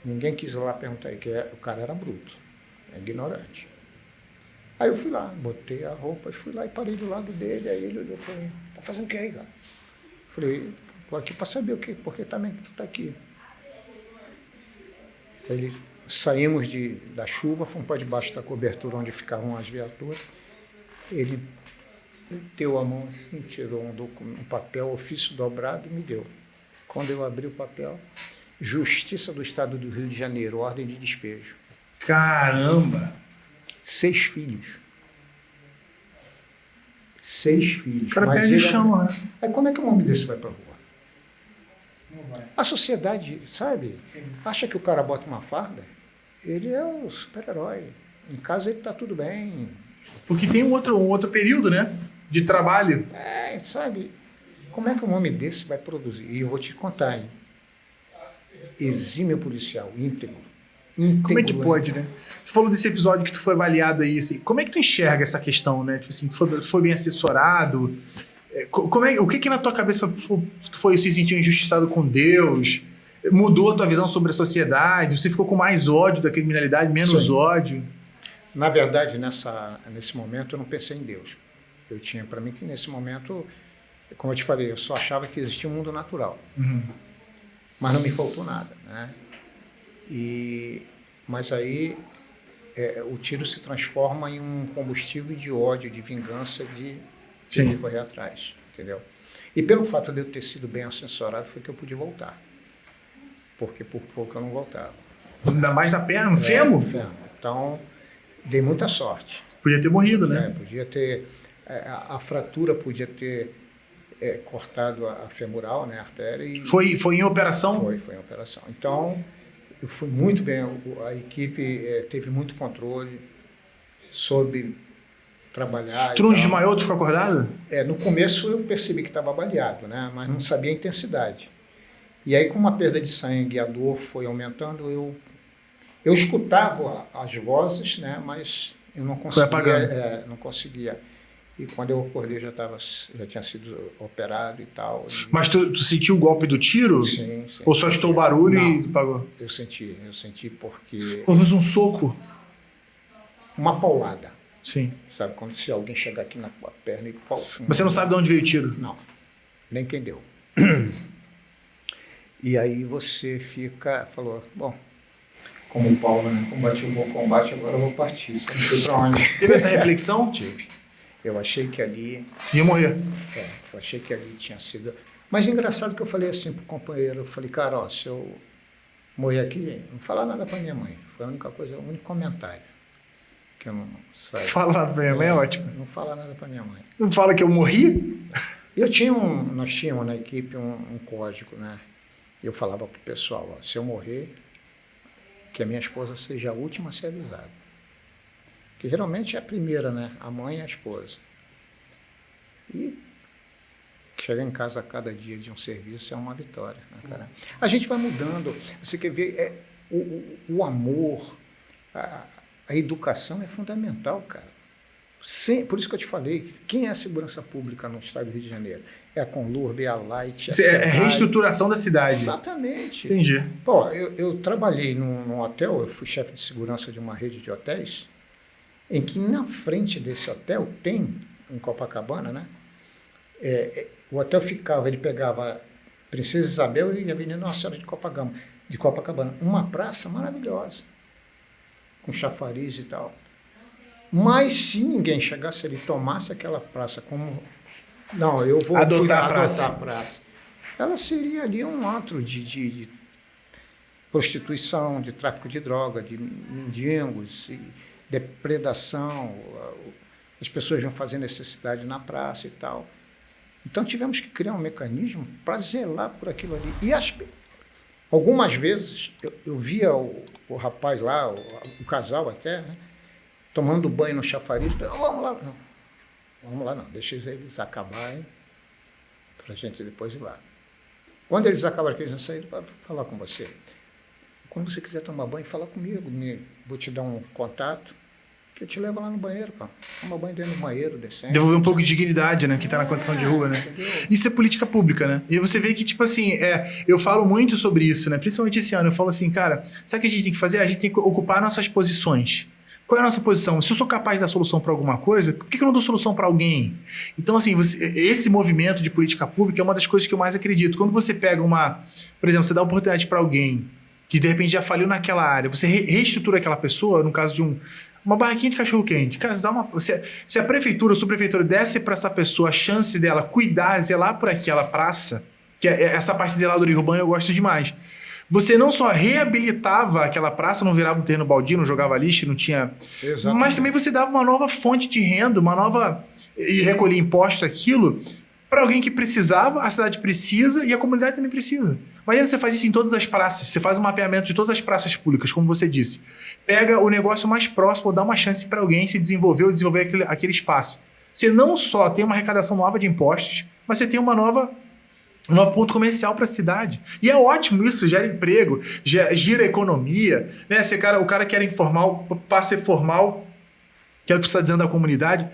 Speaker 2: ninguém quis ir lá perguntar aí, que o cara era bruto, ignorante. Aí eu fui lá, botei a roupa, fui lá e parei do lado dele, aí ele olhou para mim, tá fazendo o que aí, cara? Falei, tô aqui para saber o que, porque também tu tá aqui. Saímos da chuva, fomos para debaixo da cobertura onde ficavam as viaturas. Ele meteu a mão assim, tirou um papel, ofício dobrado e me deu. Quando eu abri o papel, Justiça do Estado do Rio de Janeiro, ordem de despejo.
Speaker 1: Caramba!
Speaker 2: 6 filhos. 6 filhos.
Speaker 1: O cara perde o chão, né?
Speaker 2: Aí como é que um homem desse vai para a rua?
Speaker 3: Não vai.
Speaker 2: A sociedade, sabe,
Speaker 3: Sim.
Speaker 2: acha que o cara bota uma farda, ele é o super-herói. Em casa ele está tudo bem.
Speaker 1: Porque tem um outro período, né? De trabalho.
Speaker 2: Sabe, como é que um homem desse vai produzir? E eu vou te contar, hein? Exímio policial, íntegro.
Speaker 1: Como é que pode, né? Você falou desse episódio que tu foi avaliado aí, assim, como é que tu enxerga essa questão, né? Tipo assim, tu foi bem assessorado? O que na tua cabeça tu foi se sentir injustiçado com Deus? Mudou a tua visão sobre a sociedade? Você ficou com mais ódio da criminalidade, menos
Speaker 2: Sim.
Speaker 1: ódio?
Speaker 2: Na verdade, nesse momento, eu não pensei em Deus. Eu tinha para mim que nesse momento, como eu te falei, eu só achava que existia um mundo natural.
Speaker 1: Uhum.
Speaker 2: Mas não me faltou nada, né? Mas aí o tiro se transforma em um combustível de ódio, de vingança, de correr atrás, entendeu? E pelo fato de eu ter sido bem assessorado, foi que eu pude voltar. Porque por pouco eu não voltava.
Speaker 1: Ainda mais na perna, no fêmur?
Speaker 2: Fêmur. Então, dei muita sorte.
Speaker 1: Podia ter morrido, né?
Speaker 2: Podia ter... A fratura podia ter cortado a femoral, né, a artéria. E
Speaker 1: foi em operação?
Speaker 2: Foi em operação. Então, eu fui muito bem. A equipe teve muito controle, soube trabalhar.
Speaker 1: Tu não desmaiou, tu ficou acordado?
Speaker 2: No começo eu percebi que estava baleado, né, mas não sabia a intensidade. E aí, com a perda de sangue, a dor foi aumentando, eu escutava as vozes, né, mas eu não conseguia.
Speaker 1: Foi apagando.
Speaker 2: Não conseguia. E quando eu acordei, já tinha sido operado e tal.
Speaker 1: Mas tu sentiu o golpe do tiro?
Speaker 2: Sim.
Speaker 1: Ou só estou o barulho
Speaker 2: não,
Speaker 1: e pagou?
Speaker 2: Eu senti porque...
Speaker 1: Pelo menos um soco?
Speaker 2: Uma paulada.
Speaker 1: Sim.
Speaker 2: Sabe, quando se alguém chegar aqui na perna e pau.
Speaker 1: Mas você não sabe de onde veio o tiro?
Speaker 2: Não, nem quem deu. E aí você falou, bom, como o Paulo, né? Combati um bom combate, agora eu vou partir. Só não sei pra onde.
Speaker 1: Teve essa reflexão?
Speaker 2: Tive. Eu achei que ali...
Speaker 1: Ia morrer.
Speaker 2: Eu achei que ali tinha sido... Mas engraçado que eu falei assim pro companheiro, eu falei, cara, ó, se eu morrer aqui, não falar nada pra minha mãe. Foi a única coisa, o único comentário. Que eu não sabe.
Speaker 1: Fala nada pra minha mãe, é ótimo.
Speaker 2: Não fala nada pra minha mãe.
Speaker 1: Não fala que eu morri?
Speaker 2: Nós tínhamos na equipe um código, né? Eu falava pro pessoal, ó, se eu morrer, que a minha esposa seja a última a ser avisada. Que geralmente é a primeira, né? A mãe e a esposa. E chegar em casa a cada dia de um serviço é uma vitória, né, cara? A gente vai mudando. Você quer ver, o amor, a educação é fundamental, cara. Por isso que eu te falei, quem é a segurança pública no estado do Rio de Janeiro? É a Conlurb, é a Light,
Speaker 1: é a reestruturação da cidade.
Speaker 2: Exatamente.
Speaker 1: Entendi.
Speaker 2: Pô, eu trabalhei num hotel, eu fui chefe de segurança de uma rede de hotéis, em que na frente desse hotel tem, em Copacabana, né? O hotel ele pegava Princesa Isabel e a Avenida Nossa Senhora de Copacabana, uma praça maravilhosa. com chafariz e tal. Mas se ninguém chegasse ali e tomasse aquela praça como... Não, eu vou
Speaker 1: adotar
Speaker 2: a praça. Ela seria ali um antro de prostituição, de tráfico de droga, de mendigos, depredação. As pessoas iam fazer necessidade na praça e tal. Então tivemos que criar um mecanismo para zelar por aquilo ali. E algumas vezes eu via o rapaz lá, o casal até, né, tomando banho no chafariz. Vamos lá, não. Vamos lá, não. Deixa eles acabarem para a gente depois ir lá. Quando eles acabaram, eles vão sair para falar com você. Quando você quiser tomar banho, fala comigo. Vou te dar um contato que eu te levo lá no banheiro, cara. Toma banho dentro do banheiro, descendo.
Speaker 1: Devolver um pouco de dignidade, né? Que tá na condição de rua, né?
Speaker 2: Entendeu?
Speaker 1: Isso é política pública, né? E você vê que, tipo assim, eu falo muito sobre isso, né? Principalmente esse ano. Eu falo assim, cara, sabe o que a gente tem que fazer? A gente tem que ocupar nossas posições. Qual é a nossa posição? Se eu sou capaz de dar solução para alguma coisa, por que eu não dou solução para alguém? Então, assim, esse movimento de política pública é uma das coisas que eu mais acredito. Quando você pega por exemplo, você dá oportunidade para alguém que de repente já faliu naquela área, você reestrutura aquela pessoa, no caso de uma barraquinha de cachorro-quente. Cara, se a prefeitura ou a subprefeitura desse para essa pessoa a chance dela cuidar, zelar por aquela praça, que essa parte de zeladoria urbana eu gosto demais. Você não só reabilitava aquela praça, não virava um terreno baldio, não jogava lixo, não tinha...
Speaker 2: Exatamente.
Speaker 1: Mas também você dava uma nova fonte de renda, e recolhia imposto aquilo para alguém que precisava, a cidade precisa e a comunidade também precisa. Imagina você faz isso em todas as praças, você faz um mapeamento de todas as praças públicas, como você disse. Pega o negócio mais próximo, dá uma chance para alguém se desenvolver ou desenvolver aquele espaço. Você não só tem uma arrecadação nova de impostos, mas você tem um novo ponto comercial para a cidade. E é ótimo isso, gera emprego, gira economia. Né? O cara que era informal passa a ser formal, que é o que você está dizendo da comunidade.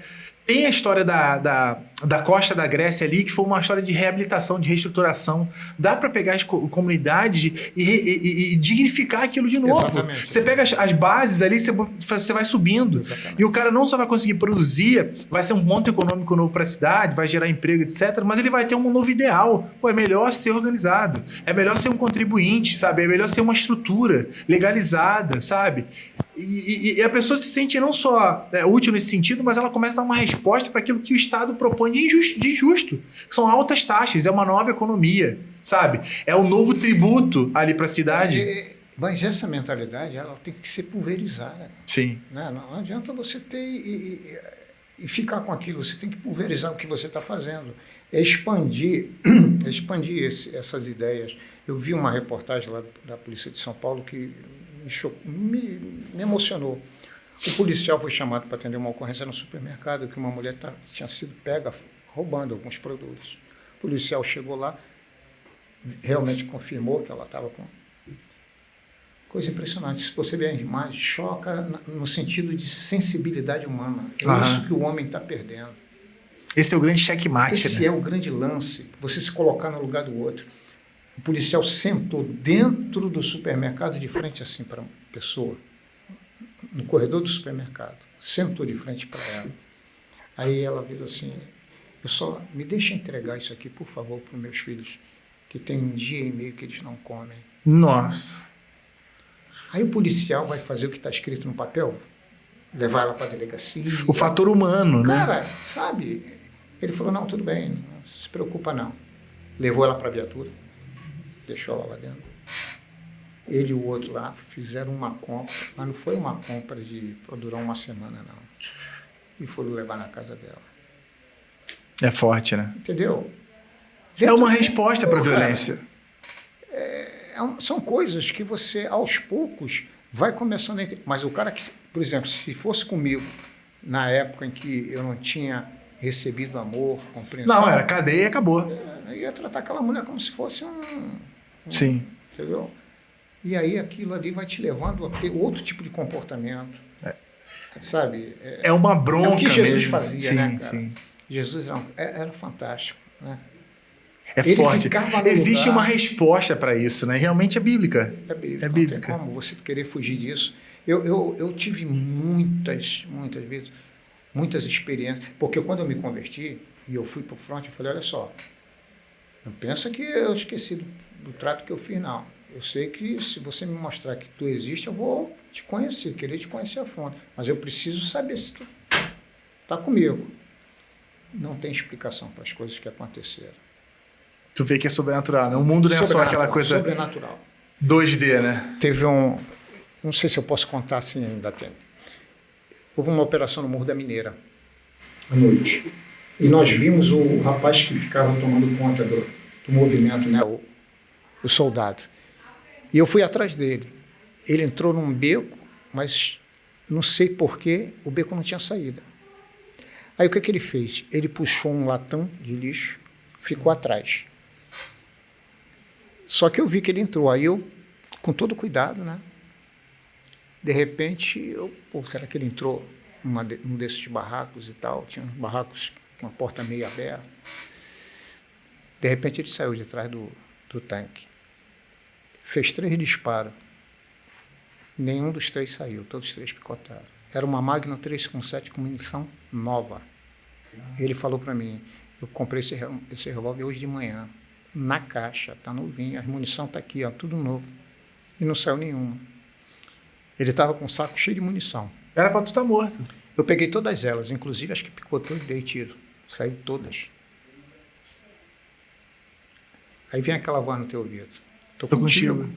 Speaker 1: Tem a história da costa da Grécia ali, que foi uma história de reabilitação, de reestruturação. Dá para pegar as comunidades e dignificar aquilo de novo.
Speaker 2: Exatamente.
Speaker 1: Você pega as bases ali, você vai subindo.
Speaker 2: Exatamente.
Speaker 1: E o cara não só vai conseguir produzir, vai ser um ponto econômico novo para a cidade, vai gerar emprego, etc. Mas ele vai ter um novo ideal. Pô, é melhor ser organizado. É melhor ser um contribuinte, sabe? É melhor ser uma estrutura legalizada, sabe? E a pessoa se sente não só útil nesse sentido, mas ela começa a dar uma resposta para aquilo que o Estado propõe de injusto, que são altas taxas, é uma nova economia, sabe? É um novo tributo ali para a cidade.
Speaker 2: Mas essa mentalidade, ela tem que ser pulverizada.
Speaker 1: Sim.
Speaker 2: Né? Não adianta você ter e ficar com aquilo, você tem que pulverizar o que você está fazendo. É expandir essas ideias. Eu vi uma reportagem lá da Polícia de São Paulo que me emocionou. O policial foi chamado para atender uma ocorrência no supermercado que uma mulher tinha sido pega roubando alguns produtos. O policial chegou lá, realmente confirmou que ela estava com... Coisa impressionante. Se você ver a imagem, choca no sentido de sensibilidade humana. É isso que o homem está perdendo.
Speaker 1: Esse é o grande checkmate.
Speaker 2: Esse é o grande lance, você se colocar no lugar do outro. O policial sentou dentro do supermercado, de frente assim para uma pessoa, no corredor do supermercado, sentou de frente para ela. Aí ela virou assim, me deixa entregar isso aqui, por favor, para os meus filhos, que tem um dia e meio que eles não comem.
Speaker 1: Nossa.
Speaker 2: Aí o policial vai fazer o que está escrito no papel, levar ela para a delegacia.
Speaker 1: O fator humano, né?
Speaker 2: Cara, sabe? Ele falou, não, tudo bem, não se preocupa não. Levou ela para a viatura. Deixou ela lá dentro. Ele e o outro lá fizeram uma compra, mas não foi uma compra para durar uma semana, não. E foram levar na casa dela.
Speaker 1: É forte, né?
Speaker 2: Entendeu?
Speaker 1: É uma resposta para a violência.
Speaker 2: São coisas que você, aos poucos, vai começando a entender. Mas o cara que, por exemplo, se fosse comigo, na época em que eu não tinha recebido amor, compreensão...
Speaker 1: Não, era cadeia e acabou.
Speaker 2: Eu ia tratar aquela mulher como se fosse
Speaker 1: Sim.
Speaker 2: Entendeu? E aí aquilo ali vai te levando a ter outro tipo de comportamento. Sabe?
Speaker 1: É uma bronca mesmo.
Speaker 2: É o que Jesus fazia,
Speaker 1: sim,
Speaker 2: né, cara?
Speaker 1: Sim.
Speaker 2: Jesus era fantástico, né?
Speaker 1: É
Speaker 2: Ele
Speaker 1: forte.
Speaker 2: ficava no
Speaker 1: Existe
Speaker 2: lugar.
Speaker 1: uma resposta para isso, né? Realmente é bíblica.
Speaker 2: É bíblica.
Speaker 1: É
Speaker 2: Não
Speaker 1: bíblica.
Speaker 2: tem como você querer fugir disso. Eu tive muitas vezes, muitas experiências. Porque quando eu me converti e eu fui para o front, eu falei, olha só, não pensa que eu esqueci do trato que eu fiz, não. Eu sei que se você me mostrar que tu existe, eu vou te conhecer, querer te conhecer a fundo. Mas eu preciso saber se tu tá comigo. Não tem explicação para as coisas que aconteceram.
Speaker 1: Tu vê que é sobrenatural, né? O mundo não é só aquela coisa
Speaker 2: sobrenatural.
Speaker 1: 2D, né?
Speaker 2: Teve não sei se eu posso contar assim ainda tempo. Houve uma operação no Morro da Mineira, à noite. E nós vimos o rapaz que ficava tomando conta do movimento, né? O soldado. E eu fui atrás dele. Ele entrou num beco, mas não sei porquê, o beco não tinha saída. Aí o que ele fez? Ele puxou um latão de lixo, ficou atrás. Só que eu vi que ele entrou. Aí eu, com todo cuidado, né? De repente, será que ele entrou num desses barracos e tal? Tinha barracos com a porta meio aberta. De repente, ele saiu de trás do tanque. Fez 3 disparos. Nenhum dos 3 saiu, todos os 3 picotaram. Era uma Magnum 357 com munição nova. Ele falou para mim, eu comprei esse revólver hoje de manhã, na caixa, tá novinho, a munição tá aqui, ó, tudo novo. E não saiu nenhuma. Ele estava com um saco cheio de munição.
Speaker 1: Era para tu estar morto.
Speaker 2: Eu peguei todas elas, inclusive as que picotou e dei tiro. Saí todas. Aí vem aquela voz no teu ouvido. Tô contigo.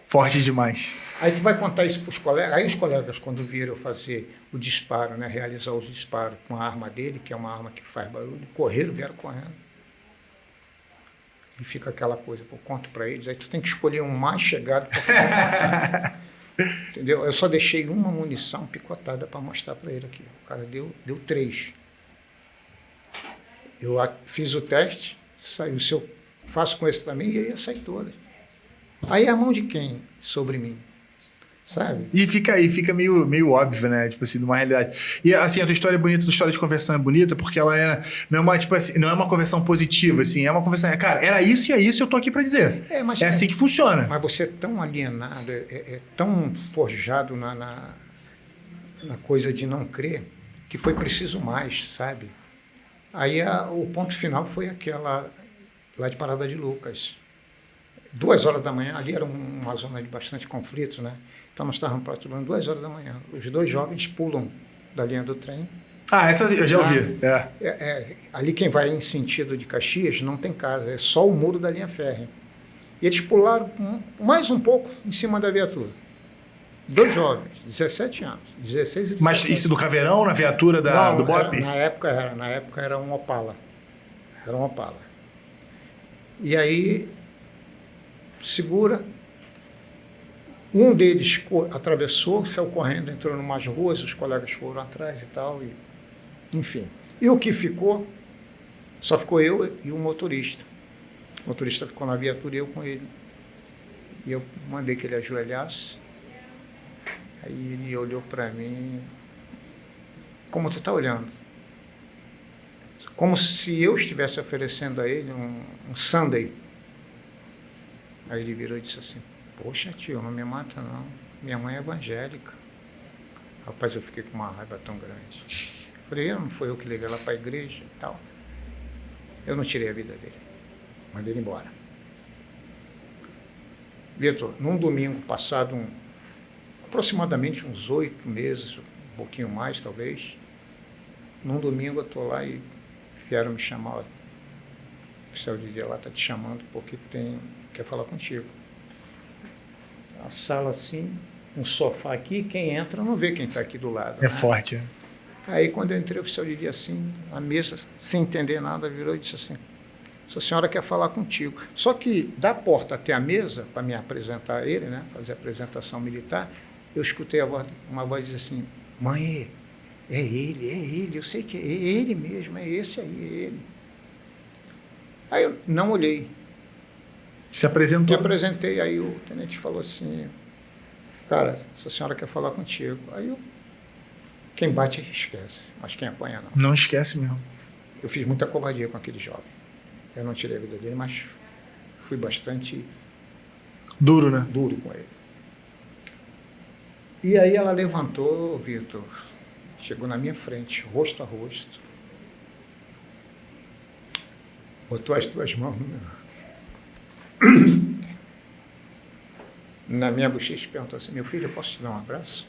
Speaker 1: Forte demais.
Speaker 2: Aí tu vai contar isso para os colegas. Aí os colegas, quando viram eu fazer o disparo, né, realizar os disparos com a arma dele, que é uma arma que faz barulho, vieram correndo. E fica aquela coisa, eu conto para eles, aí tu tem que escolher um mais chegado para entendeu? Eu só deixei uma munição picotada para mostrar para ele aqui. O cara deu 3. Eu fiz o teste, saiu. Se eu faço com esse também, ele ia sair todas. Aí a mão de quem? Sobre mim. Sabe?
Speaker 1: E fica meio óbvio, né? Tipo assim, numa realidade. E assim, a tua história é bonita, a tua história de conversão é bonita, porque ela não é uma, tipo assim, não é uma conversão positiva, assim, é uma conversão. Cara, era isso e é isso, eu tô aqui pra dizer. É assim que funciona.
Speaker 2: Mas você é tão alienado, tão forjado na coisa de não crer, que foi preciso mais, sabe? Aí o ponto final foi aquela lá de Parada de Lucas. 2 horas da manhã, ali era uma zona de bastante conflito, né? Então nós estávamos patrulhando 2 horas da manhã. Os 2 jovens pulam da linha do trem.
Speaker 1: Ah, essa eu já ouvi.
Speaker 2: Ali quem vai em sentido de Caxias não tem casa, é só o muro da linha férrea. E eles pularam mais um pouco em cima da viatura. 2 jovens, 17 anos, 16 e 17.
Speaker 1: Mas isso do Caveirão, na viatura do BOPE?
Speaker 2: Na época era um Opala. Era um Opala. E aí, segura. Um deles atravessou, saiu correndo, entrou em umas ruas, os colegas foram atrás e tal, enfim. E o que ficou, só ficou eu e o motorista. O motorista ficou na viatura e eu com ele. E eu mandei que ele ajoelhasse. Aí ele olhou para mim, como tu está olhando? Como se eu estivesse oferecendo a ele um sundae. Aí ele virou e disse assim, poxa, tio, não me mata não. Minha mãe é evangélica. Rapaz, eu fiquei com uma raiva tão grande. Falei, não foi eu que levei ela para a igreja e tal. Eu não tirei a vida dele. Mandei ele embora. Vitor, num domingo passado, aproximadamente uns 8 meses, um pouquinho mais talvez, num domingo eu estou lá e vieram me chamar, o oficial de dia lá está te chamando porque quer falar contigo. A sala assim, um sofá aqui, quem entra não vê quem está aqui do lado.
Speaker 1: É, né? Forte.
Speaker 2: Aí quando eu entrei, o oficial de dia assim, a mesa, sem entender nada, virou e disse assim, a senhora quer falar contigo. Só que da porta até a mesa, para me apresentar a ele, né, fazer a apresentação militar, eu escutei uma voz dizer assim, mãe, é ele, eu sei que é ele mesmo, é esse aí, é ele. Aí eu não olhei.
Speaker 1: Se apresentou?
Speaker 2: Me apresentei, aí o tenente falou assim, cara, essa senhora quer falar contigo. Aí quem bate esquece, mas quem apanha não.
Speaker 1: Não esquece mesmo.
Speaker 2: Eu fiz muita covardia com aquele jovem. Eu não tirei a vida dele, mas fui bastante...
Speaker 1: Duro, né?
Speaker 2: Duro com ele. E aí ela levantou, Vitor, chegou na minha frente, rosto a rosto, botou as 2 mãos no meu. na minha bochecha e perguntou assim, meu filho, eu posso te dar um abraço?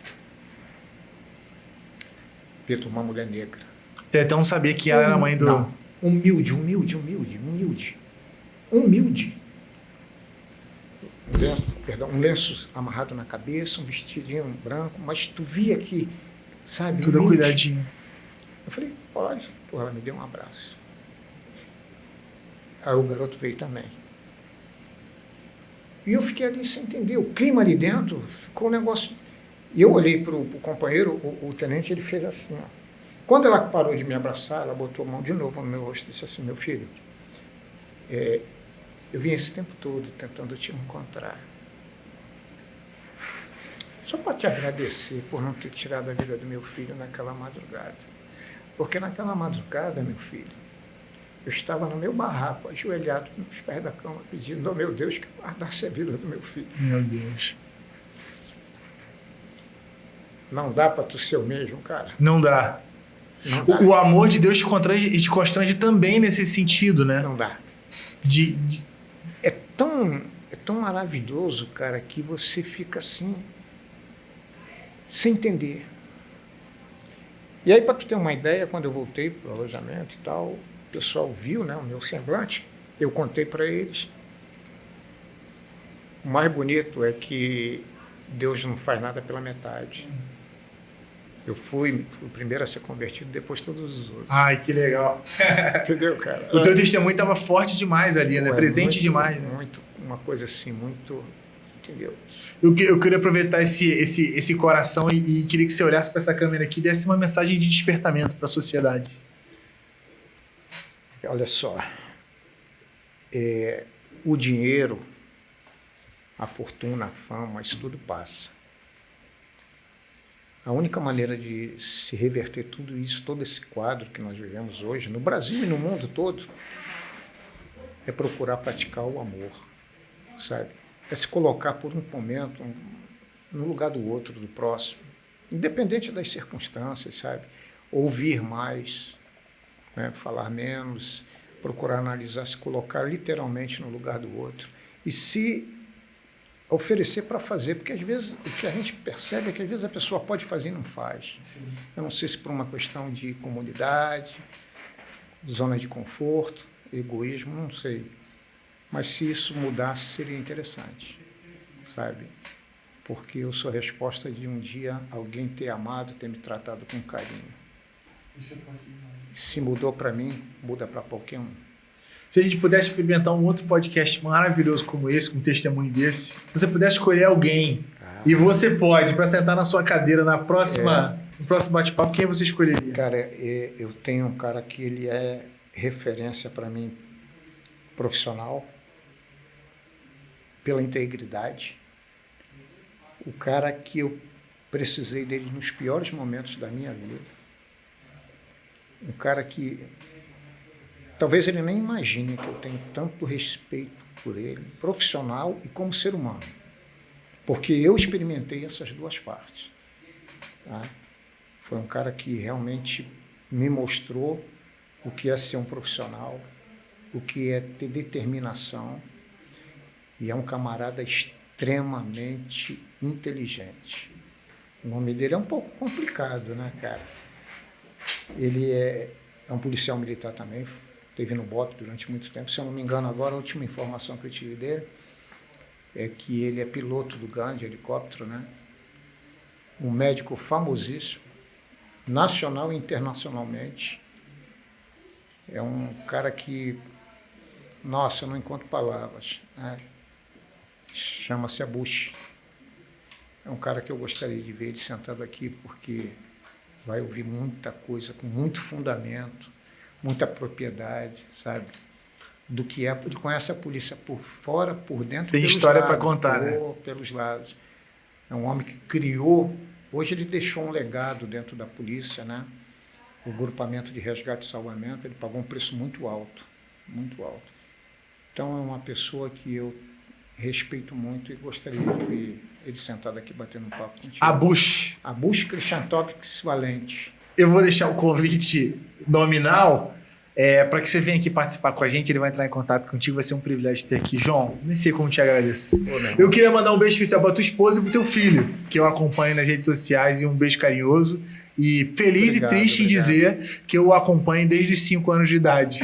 Speaker 2: Pedro, uma mulher negra.
Speaker 1: Até não sabia que ela era mãe do...
Speaker 2: Não, humilde. Um lenço amarrado na cabeça, um vestidinho branco, mas tu via que, sabe?
Speaker 1: Tudo
Speaker 2: humilde.
Speaker 1: cuidadinho.
Speaker 2: Eu falei, pode. Pô, ela me deu um abraço. Aí o garoto veio também. E eu fiquei ali sem entender. O clima ali dentro ficou um negócio... E eu olhei para o companheiro, o tenente, ele fez assim, ó. Quando ela parou de me abraçar, ela botou a mão de novo no meu rosto e disse assim, meu filho, eu vim esse tempo todo tentando te encontrar. Só para te agradecer por não ter tirado a vida do meu filho naquela madrugada. Porque naquela madrugada, meu filho, eu estava no meu barraco, ajoelhado nos pés da cama, pedindo ao meu Deus que guardasse a vida do meu filho.
Speaker 1: Meu Deus.
Speaker 2: Não dá para tu ser o mesmo, cara.
Speaker 1: Não dá.
Speaker 2: Não dá.
Speaker 1: O amor de Deus te constrange também nesse sentido, né?
Speaker 2: Não dá.
Speaker 1: De...
Speaker 2: É tão maravilhoso, cara, que você fica assim, sem entender. E aí, para tu ter uma ideia, quando eu voltei para o alojamento e tal, o pessoal viu, né, o meu semblante, eu contei para eles. O mais bonito é que Deus não faz nada pela metade. Eu fui o primeiro a ser convertido, depois todos os outros.
Speaker 1: Ai, que legal.
Speaker 2: Entendeu, cara?
Speaker 1: O teu testemunho estava forte demais ali, né? Presente
Speaker 2: muito,
Speaker 1: demais. Né?
Speaker 2: Muito, uma coisa assim, muito... Entendeu?
Speaker 1: Eu queria aproveitar esse coração e queria que você olhasse para essa câmera aqui e desse uma mensagem de despertamento para a sociedade.
Speaker 2: Olha só. O dinheiro, a fortuna, a fama, isso tudo passa. A única maneira de se reverter tudo isso, todo esse quadro que nós vivemos hoje, no Brasil e no mundo todo, é procurar praticar o amor, sabe? É se colocar por um momento no lugar do outro, do próximo, independente das circunstâncias, sabe? Ouvir mais, né? Falar menos, procurar analisar, se colocar literalmente no lugar do outro e se oferecer para fazer, porque às vezes o que a gente percebe é que às vezes a pessoa pode fazer e não faz. Sim. Eu não sei se por uma questão de comunidade, zona de conforto, egoísmo, não sei. Mas se isso mudasse, seria interessante, sabe? Porque eu sou a resposta de um dia alguém ter amado, ter me tratado com carinho. Se mudou para mim, muda para qualquer um.
Speaker 1: Se a gente pudesse experimentar um outro podcast maravilhoso como esse, com um testemunho desse, se você pudesse escolher alguém, e você pode, para sentar na sua cadeira no próximo bate-papo, quem você escolheria?
Speaker 2: Cara, eu tenho um cara que ele é referência para mim profissional, pela integridade. O cara que eu precisei dele nos piores momentos da minha vida. Um cara que talvez ele nem imagine que eu tenho tanto respeito por ele, profissional e como ser humano. Porque eu experimentei essas duas partes. Tá? Foi um cara que realmente me mostrou o que é ser um profissional, o que é ter determinação, e é um camarada extremamente inteligente. O nome dele é um pouco complicado, né, cara? Ele é um policial militar também, esteve no BOP durante muito tempo. Se eu não me engano, agora a última informação que eu tive dele é que ele é piloto do GAN de helicóptero, né? Um médico famosíssimo, nacional e internacionalmente. É um cara que, nossa, eu não encontro palavras, né? Chama-se Abush. É um cara que eu gostaria de ver ele sentado aqui, porque vai ouvir muita coisa com muito fundamento, muita propriedade, sabe? Do que é, ele conhece a polícia por fora, por dentro.
Speaker 1: Tem história para contar, né?
Speaker 2: Pelos lados. É um homem que criou, hoje ele deixou um legado dentro da polícia, né? O grupamento de resgate e salvamento, ele pagou um preço muito alto, muito alto. Então é uma pessoa que eu respeito muito e gostaria de ver ele sentado aqui batendo um papo contigo.
Speaker 1: Abush
Speaker 2: Krishantowicz Valente.
Speaker 1: Eu vou deixar o convite nominal para que você venha aqui participar com a gente, ele vai entrar em contato contigo, vai ser um privilégio ter aqui. João, nem sei como te agradeço. Eu queria mandar um beijo especial para tua esposa e pro teu filho, que eu acompanho nas redes sociais, e um beijo carinhoso. E feliz e triste em dizer que eu o acompanho desde os 5 anos de idade.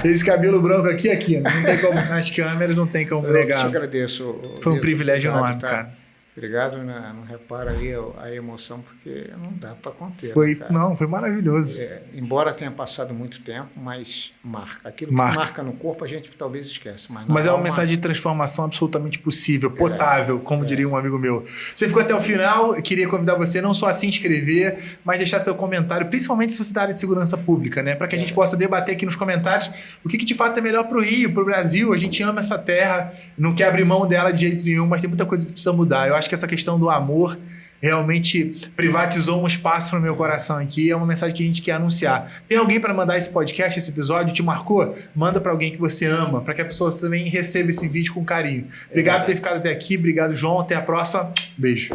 Speaker 1: Esse cabelo branco aqui, não tem como, nas câmeras não tem como negar.
Speaker 2: Eu te agradeço.
Speaker 1: Foi um privilégio enorme, cara.
Speaker 2: Obrigado, não repara aí a emoção, porque não dá para conter.
Speaker 1: Foi
Speaker 2: né,
Speaker 1: maravilhoso.
Speaker 2: Embora tenha passado muito tempo, mas marca. Aquilo que marca no corpo a gente talvez esquece. Mas
Speaker 1: é uma mensagem de transformação absolutamente possível, potável, como diria um amigo meu. Você ficou até o final, eu queria convidar você não só a se inscrever, mas deixar seu comentário, principalmente se você é da área de segurança pública, né? Para que a gente possa debater aqui nos comentários o que de fato é melhor para o Rio, para o Brasil. A gente ama essa terra, não quer abrir mão dela de jeito nenhum, mas tem muita coisa que precisa mudar. Eu acho que essa questão do amor realmente privatizou um espaço no meu coração aqui. É uma mensagem que a gente quer anunciar. Tem alguém para mandar esse podcast, esse episódio? Te marcou? Manda para alguém que você ama, para que a pessoa também receba esse vídeo com carinho. Obrigado por ter ficado até aqui. Obrigado, João. Até a próxima. Beijo.